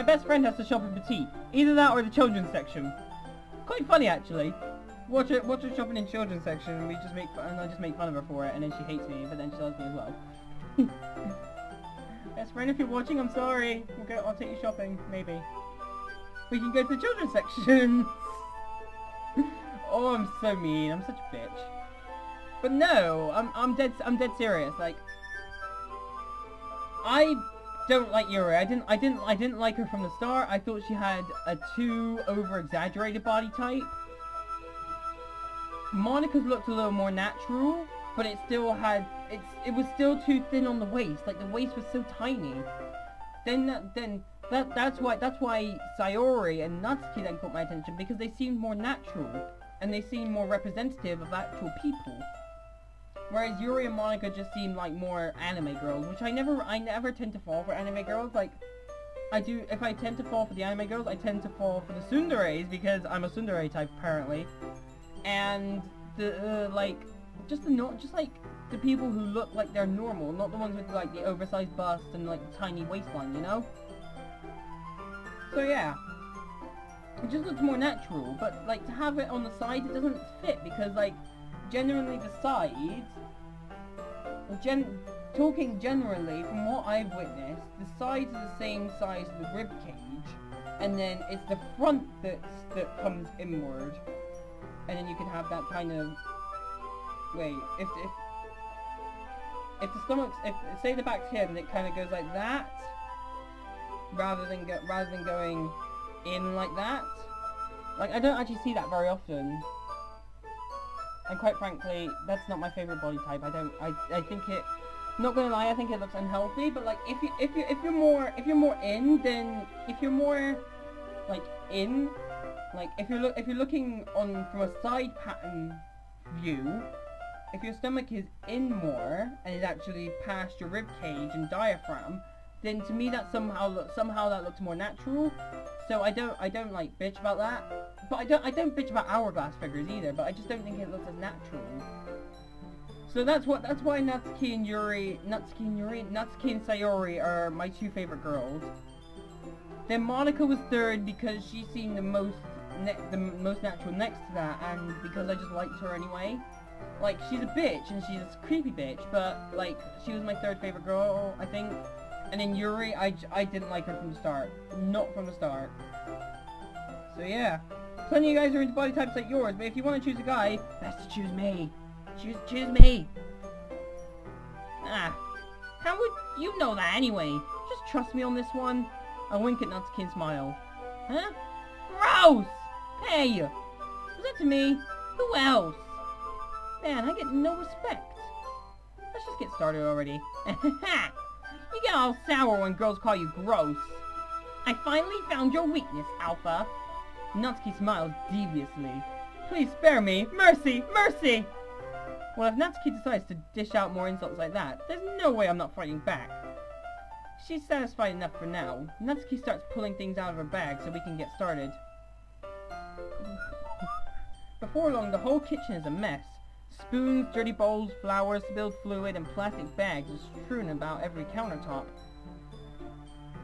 best friend has to shop in petite. Either that or the children's section. Quite funny actually. Watch her shopping in children's section and I just make fun of her for it and then she hates me, but then she loves me as well. Best friend, if you're watching, I'm sorry. I'll take you shopping, maybe. We can go to the children's section. Oh, I'm so mean. I'm such a bitch. But no, I'm dead serious. Like, I don't like Yuri. I didn't like her from the start. I thought she had a too over-exaggerated body type. Monica's looked a little more natural, but it still had it was still too thin on the waist. Like the waist was so tiny. That's why Sayori and Natsuki then caught my attention, because they seemed more natural and they seemed more representative of actual people. Whereas Yuri and Monica just seemed like more anime girls, which I never tend to fall for anime girls. Like if I tend to fall for the anime girls, I tend to fall for the tsunderes because I'm a tsundere type apparently. And the just like the people who look like they're normal, not the ones with like the oversized bust and like the tiny waistline, you know? So yeah, it just looks more natural, but like to have it on the side, it doesn't fit because like generally the sides, talking generally from what I've witnessed, the sides are the same size as the rib cage, and then it's the front that comes inward. And then you can have that kind of... Wait, if the stomach's... say the back's here, then it kind of goes like that. Rather than going in like that. Like, I don't actually see that very often. And quite frankly, that's not my favourite body type. I think it... Not gonna lie, I think it looks unhealthy, but like, if you're more in, then... If you're more, like, in... Like, if you're looking on from a side pattern view, if your stomach is in more, and is actually past your rib cage and diaphragm, then to me that somehow that looks more natural. So I don't like bitch about that. But I don't bitch about hourglass figures either, but I just don't think it looks as natural. So that's why Natsuki and Sayori are my two favorite girls. Then Monica was third because she seemed the most natural next to that, and because I just liked her anyway. Like, she's a bitch, and she's a creepy bitch, but, like, she was my third favorite girl, I think. And then Yuri, I didn't like her from the start. Not from the start. So, yeah. Plenty of you guys are into body types like yours, but if you want to choose a guy, best to choose me. Choose me. Ah. How would you know that anyway? Just trust me on this one. I wink at Natsuki and smile. Huh? Gross! Hey! Was that to me? Who else? Man, I get no respect. Let's just get started already. You get all sour when girls call you gross. I finally found your weakness, Alpha. Natsuki smiles deviously. Please spare me. Mercy! Mercy! Well, if Natsuki decides to dish out more insults like that, there's no way I'm not fighting back. She's satisfied enough for now. Natsuki starts pulling things out of her bag so we can get started. Before long, the whole kitchen is a mess. Spoons, dirty bowls, flowers, spilled fluid, and plastic bags are strewn about every countertop.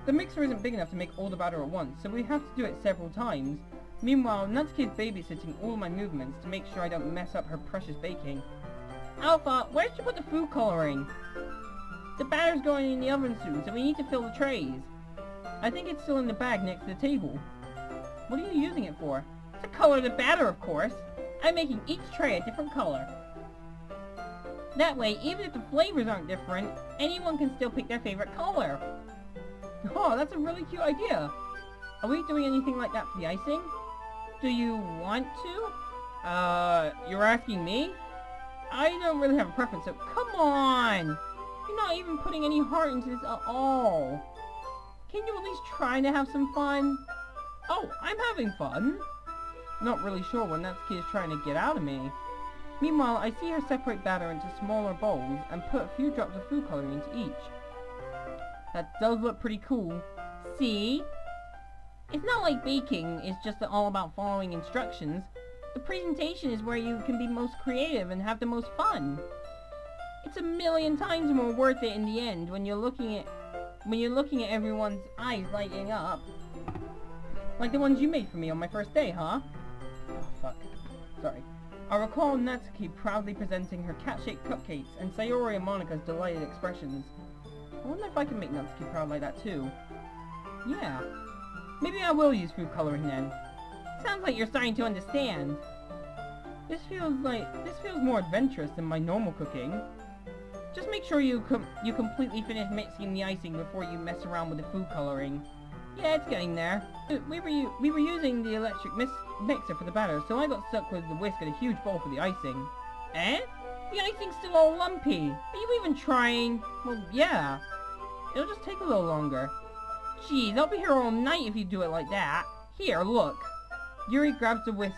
The mixer isn't big enough to make all the batter at once, so we have to do it several times. Meanwhile, Natsuki is babysitting all my movements to make sure I don't mess up her precious baking. Alpha, where did you put the food coloring? The batter's going in the oven soon, so we need to fill the trays. I think it's still in the bag next to the table. What are you using it for? To color the batter, of course. I'm making each tray a different color. That way, even if the flavors aren't different, anyone can still pick their favorite color. Oh, that's a really cute idea. Are we doing anything like that for the icing? Do you want to? You're asking me? I don't really have a preference, so come on! You're not even putting any heart into this at all. Can you at least try to have some fun? Oh, I'm having fun. Not really sure what Natsuki is trying to get out of me. Meanwhile, I see her separate batter into smaller bowls and put a few drops of food coloring into each. That does look pretty cool. See? It's not like baking is just all about following instructions. The presentation is where you can be most creative and have the most fun. It's a million times more worth it in the end when you're looking at everyone's eyes lighting up. Like the ones you made for me on my first day, huh? Oh, fuck. Sorry. I recall Natsuki proudly presenting her cat-shaped cupcakes and Sayori and Monika's delighted expressions. I wonder if I can make Natsuki proud like that too. Yeah. Maybe I will use food coloring then. Sounds like you're starting to understand. This feels more adventurous than my normal cooking. Just make sure you completely finish mixing the icing before you mess around with the food coloring. Yeah, it's getting there. We were using the electric mixer for the batter, so I got stuck with the whisk and a huge bowl for the icing. Eh? The icing's still all lumpy. Are you even trying? Well, yeah. It'll just take a little longer. Jeez, I'll be here all night if you do it like that. Here, look. Yuri grabs the whisk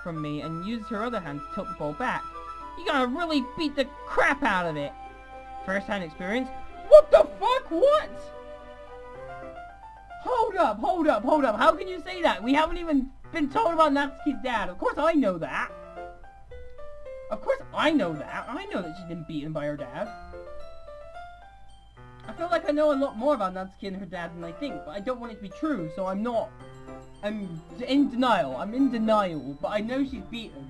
from me and uses her other hand to tilt the bowl back. You gotta really beat the crap out of it. First-hand experience. What the fuck? What? Hold up. How can you say that? We haven't even been told about Natsuki's dad. Of course I know that. I know that she's been beaten by her dad. I feel like I know a lot more about Natsuki and her dad than I think, but I don't want it to be true, so I'm in denial, but I know she's beaten.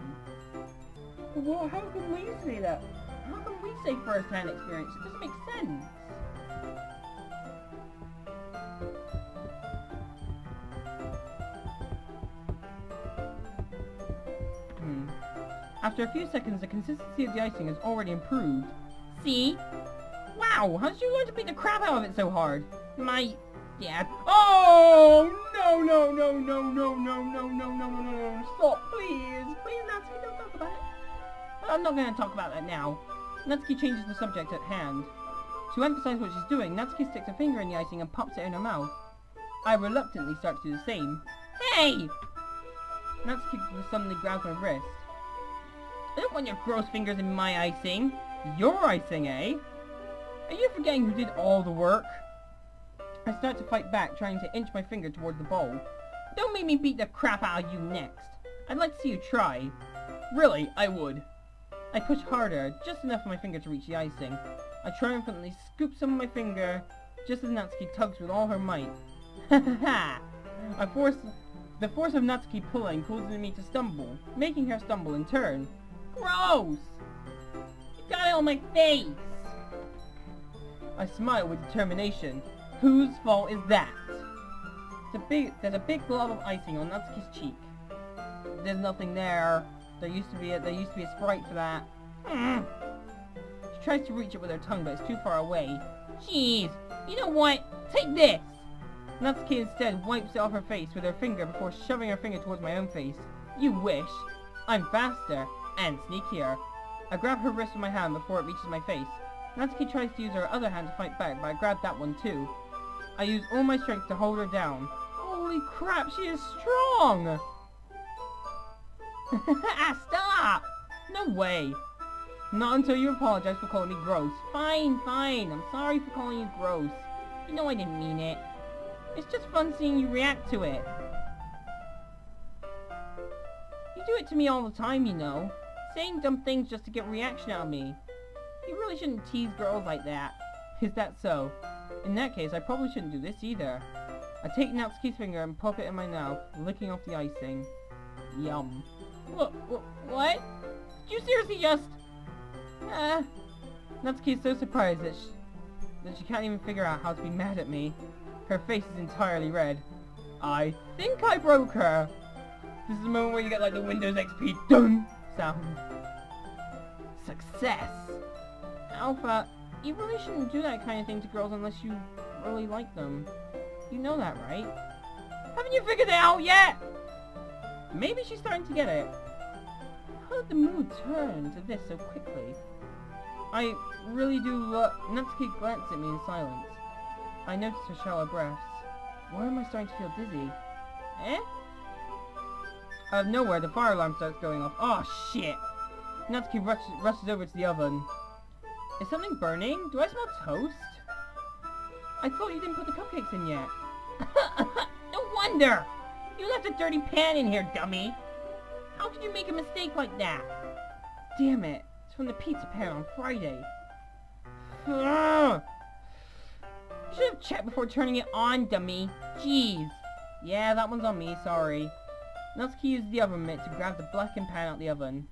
Well, how can we say that? How can we say first-hand experience? It doesn't make sense. After a few seconds, the consistency of the icing has already improved. See? Wow, how did you learn to beat the crap out of it so hard? My dad. Oh, no. Stop, please. Please, Natsuki, don't talk about it. I'm not going to talk about that now. Natsuki changes the subject at hand. To emphasize what she's doing, Natsuki sticks a finger in the icing and pops it in her mouth. I reluctantly start to do the same. Hey! Natsuki suddenly grabs my wrist. I don't want your gross fingers in my icing. Your icing, eh? Are you forgetting who did all the work? I start to fight back, trying to inch my finger towards the bowl. Don't make me beat the crap out of you next. I'd like to see you try. Really, I would. I push harder, just enough for my finger to reach the icing. I triumphantly scoop some of my finger, just as Natsuki tugs with all her might. Ha ha ha! The force of Natsuki pulling causes me to stumble, making her stumble in turn. Gross! You got it on my face! I smile with determination. Whose fault is that? There's a big blob of icing on Natsuki's cheek. There's nothing there. There used to be a sprite for that. She tries to reach it with her tongue, but it's too far away. Jeez, you know what? Take this! Natsuki instead wipes it off her face with her finger before shoving her finger towards my own face. You wish. I'm faster and sneakier. I grab her wrist with my hand before it reaches my face. Natsuki tries to use her other hand to fight back, but I grab that one too. I use all my strength to hold her down. Holy crap, she is strong! Stop! No way. Not until you apologize for calling me gross. Fine, fine. I'm sorry for calling you gross. You know I didn't mean it. It's just fun seeing you react to it. You do it to me all the time, you know. Saying dumb things just to get reaction out of me. You really shouldn't tease girls like that. Is that so? In that case, I probably shouldn't do this either. I take Natsuki's finger and pop it in my mouth, licking off the icing. Yum. What? Did you seriously just... Natsuki is so surprised that she can't even figure out how to be mad at me. Her face is entirely red. I think I broke her. This is the moment where you get like the Windows XP dun sound. Success. Alpha, you really shouldn't do that kind of thing to girls unless you really like them. You know that, right? Haven't you figured it out yet? Maybe she's starting to get it. How did the mood turn to this so quickly? I really do Natsuki glanced at me in silence. I noticed her shallow breaths. Why am I starting to feel dizzy? Out of nowhere, the fire alarm starts going off. Oh, shit! Natsuki rushes over to the oven. Is something burning? Do I smell toast? I thought you didn't put the cupcakes in yet. No wonder! You left a dirty pan in here, dummy! How could you make a mistake like that? Damn it! It's from the pizza pan on Friday. Ugh. You should have checked before turning it on, dummy. Jeez. Yeah, that one's on me, sorry. Natsuki uses the oven mitt to grab the blackened pan out the oven.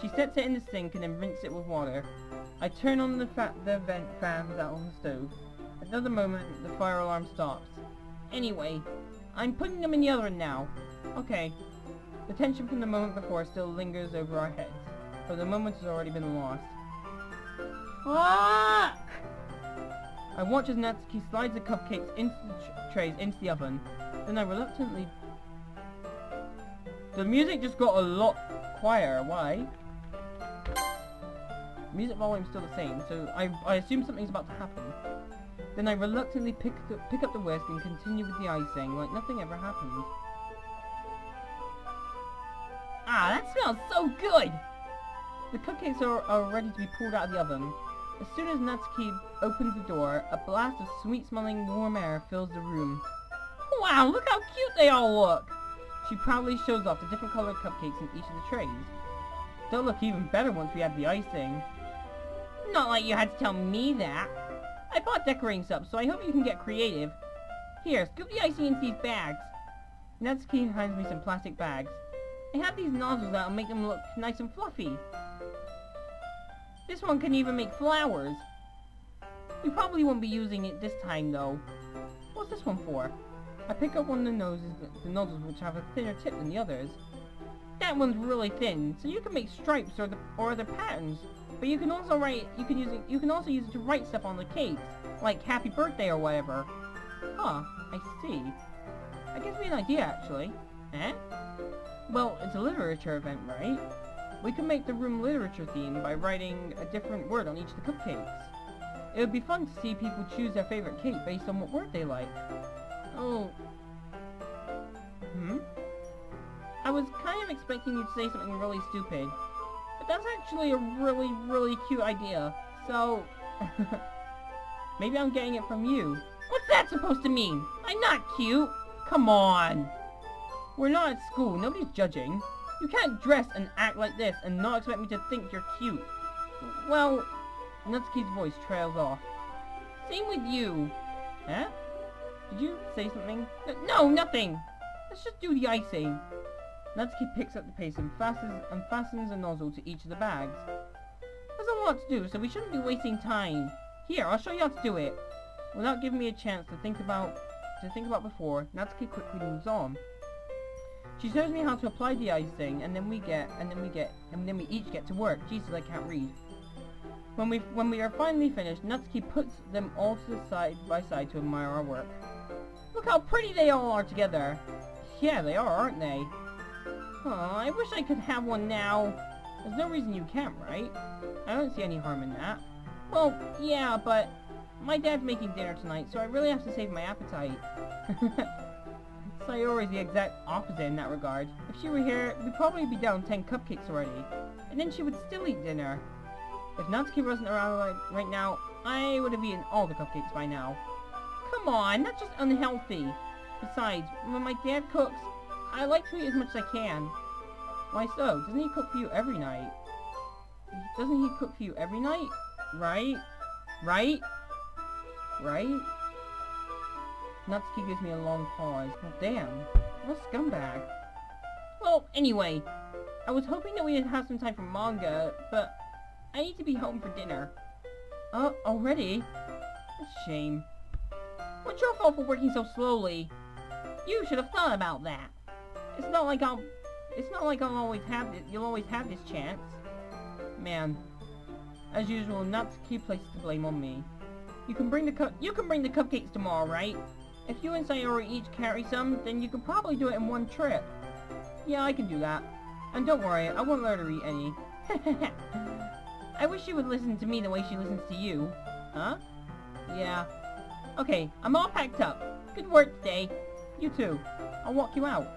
She sets it in the sink and then rinses it with water. I turn on the vent fans out on the stove. At another moment, the fire alarm stops. Anyway, I'm putting them in the oven now. Okay. The tension from the moment before still lingers over our heads, but the moment has already been lost. Fuck! I watch as Natsuki slides the cupcakes into the trays into the oven. Then I reluctantly... The music just got a lot quieter. Why? Music volume's still the same, so I assume something's about to happen. Then I reluctantly pick up the whisk and continue with the icing like nothing ever happened. Ah, that smells so good! The cupcakes are ready to be pulled out of the oven. As soon as Natsuki opens the door, a blast of sweet-smelling warm air fills the room. Wow, look how cute they all look! She proudly shows off the different colored cupcakes in each of the trays. They'll look even better once we add the icing. Not like you had to tell me that. I bought decorating stuff, so I hope you can get creative. Here, scoop the icing into these bags. Natsuki hands me some plastic bags. I have these nozzles that'll make them look nice and fluffy. This one can even make flowers. We probably won't be using it this time, though. What's this one for? I pick up one of the nozzles which have a thinner tip than the others. That one's really thin, so you can make stripes or other patterns. But you can also you can also use it to write stuff on the cakes, like happy birthday or whatever. Huh, I see. That gives me an idea, actually. Well, it's a literature event, right? We can make the room literature themed by writing a different word on each of the cupcakes. It would be fun to see people choose their favorite cake based on what word they like. Oh. I was kind of expecting you to say something really stupid. But that's actually a really, really cute idea. So... maybe I'm getting it from you. What's that supposed to mean? I'm not cute. Come on. We're not at school. Nobody's judging. You can't dress and act like this and not expect me to think you're cute. Well, Natsuki's voice trails off. Same with you. Huh? Did you say something? No, nothing. Let's just do the icing. Natsuki picks up the paste and fastens a nozzle to each of the bags. There's a lot to do, so we shouldn't be wasting time. Here, I'll show you how to do it. Without giving me a chance to think about before, Natsuki quickly moves on. She shows me how to apply the icing, and then we each get to work. Jesus, I can't read. When we are finally finished, Natsuki puts them all to the side by side to admire our work. Look how pretty they all are together. Yeah, they are, aren't they? Oh, I wish I could have one now. There's no reason you can't, right? I don't see any harm in that. Well, yeah, but my dad's making dinner tonight, so I really have to save my appetite. Sayori's the exact opposite in that regard. If she were here, we'd probably be down 10 cupcakes already. And then she would still eat dinner. If Natsuki wasn't around right now, I would have eaten all the cupcakes by now. Come on, that's just unhealthy. Besides, when my dad cooks, I like to eat as much as I can. Why so? Doesn't he cook for you every night? Doesn't he cook for you every night? Right? Right? Right? Natsuki gives me a long pause. Well, damn. What a scumbag. Well, anyway, I was hoping that we'd have some time for manga, but I need to be home for dinner. Already? That's a shame. What's your fault for working so slowly? You should have thought about that. It's not like you'll always have this chance. Man. As usual, Natsuki places the blame on me. You can bring the cupcakes tomorrow, right? If you and Sayori each carry some, then you could probably do it in one trip. Yeah, I can do that. And don't worry, I won't let her eat any. I wish she would listen to me the way she listens to you. Huh? Yeah. Okay, I'm all packed up. Good work today. You too. I'll walk you out.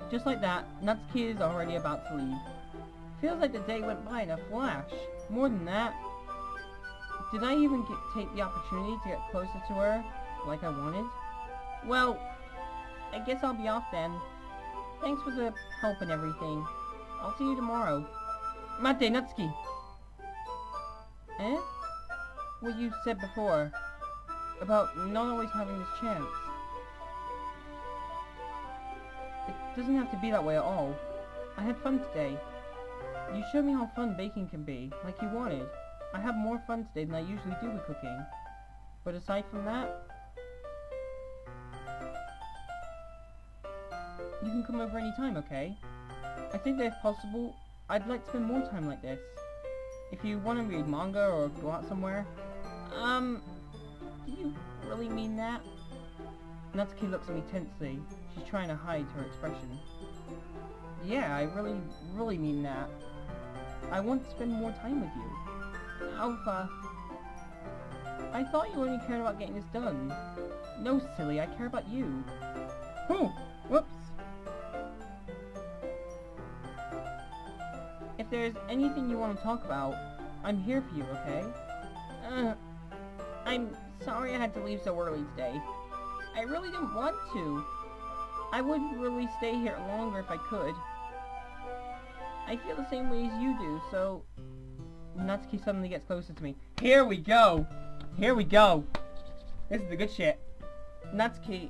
Just like that, Natsuki is already about to leave. Feels like the day went by in a flash. More than that, did I even take the opportunity to get closer to her, like I wanted? Well, I guess I'll be off then. Thanks for the help and everything. I'll see you tomorrow. Mate, Natsuki! Eh? What you said before, about not always having this chance. It doesn't have to be that way at all. I had fun today. You showed me how fun baking can be, like you wanted. I have more fun today than I usually do with cooking. But aside from that, you can come over anytime, okay? I think that if possible, I'd like to spend more time like this. If you want to read manga or go out somewhere. Do you really mean that? Natsuki looks at me tensely. She's trying to hide her expression. Yeah, I really mean that. I want to spend more time with you. Alpha. I thought you only cared about getting this done. No, silly, I care about you. Oh, whoops. If there's anything you want to talk about, I'm here for you, okay? I'm sorry I had to leave so early today. I really didn't want to. I would really stay here longer if I could. I feel the same way as you do, so... Natsuki suddenly gets closer to me. Here we go! Here we go! This is the good shit. Natsuki,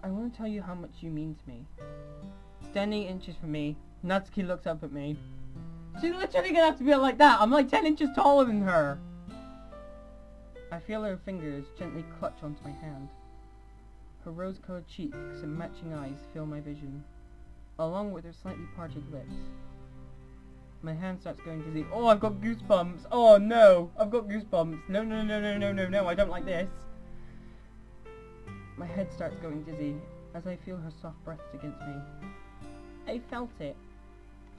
I want to tell you how much you mean to me. Standing inches from me, Natsuki looks up at me. She's literally gonna have to be like that. I'm like 10 inches taller than her. I feel her fingers gently clutch onto my hand. Her rose-colored cheeks and matching eyes fill my vision, along with her slightly parted lips. My hand starts going dizzy. Oh, I've got goosebumps. Oh no, I've got goosebumps. No, no, no, no, no, no, no, I don't like this. My head starts going dizzy as I feel her soft breaths against me. I felt it.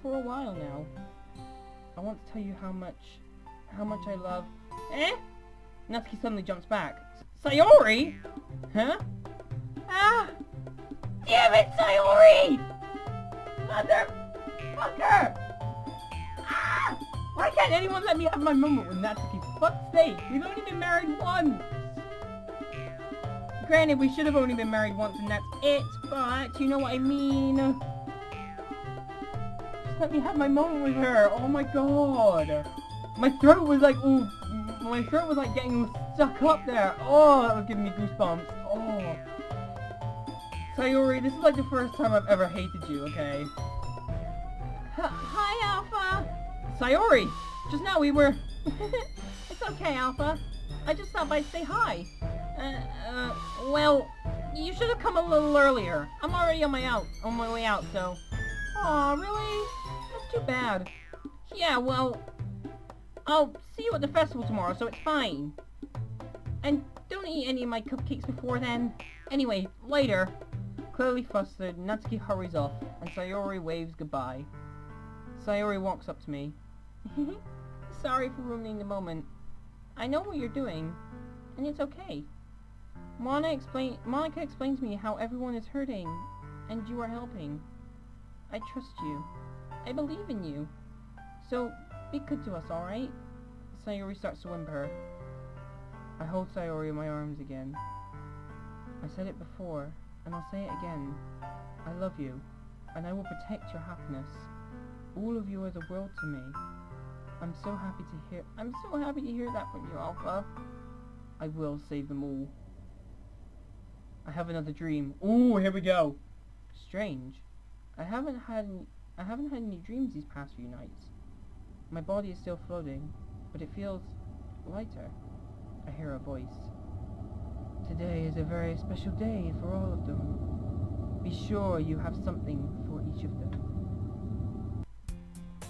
For a while now. I want to tell you how much I love... Eh? Natsuki suddenly jumps back. Sayori? Huh? Ah! Damn it, Sayori! Motherfucker! Ah! Why can't anyone let me have my moment with Natsuki? For fuck's sake, we've only been married once! Granted, we should have only been married once and that's it, but you know what I mean. Just let me have my moment with her. Oh my god. My throat was like, ooh, my throat was like getting stuck up there. Oh, that was giving me goosebumps. Oh. Sayori, this is like the first time I've ever hated you, okay? Hi, Alpha! Sayori! Just now we were... It's okay, Alpha. I just thought I'd say hi. Well, you should have come a little earlier. I'm already on my way out, so... Aw, really? That's too bad. Yeah, well... I'll see you at the festival tomorrow, so it's fine. And don't eat any of my cupcakes before then. Anyway, later. Clearly flustered, Natsuki hurries off, and Sayori waves goodbye. Sayori walks up to me. Sorry for ruining the moment. I know what you're doing, and it's okay. Monica explained to me how everyone is hurting, and you are helping. I trust you. I believe in you. So, be good to us, alright? Sayori starts to whimper. I hold Sayori in my arms again. I said it before, and I'll say it again. I love you, and I will protect your happiness. All of you are the world to me. I'm so happy to hear that from you, Alpha. I will save them all. I have another dream. Ooh, here we go. Strange. I haven't had any dreams these past few nights. My body is still floating, but it feels lighter. I hear a voice. Today is a very special day for all of them. Be sure you have something for each of them.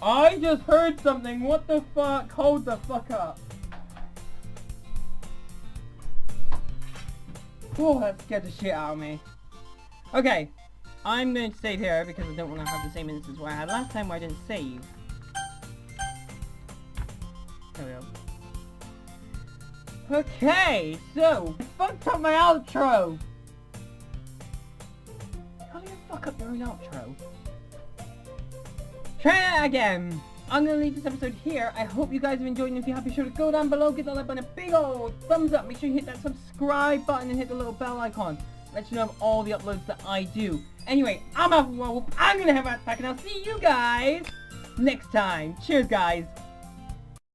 I just heard something! What the fuck? Hold the fuck up! Oh, that scared the shit out of me. Okay, I'm going to save here because I don't want to have the same instance where I had last time where I didn't save. There we go. Okay, so, fucked up my outro! How do you fuck up your own outro? Try that again! I'm gonna leave this episode here. I hope you guys have enjoyed, and if you have, be sure to go down below, give that like button a big old thumbs up, make sure you hit that subscribe button and hit the little bell icon. Let you know of all the uploads that I do. Anyway, I'm Alpha Wolf, I'm gonna have a back, and I'll see you guys next time. Cheers, guys!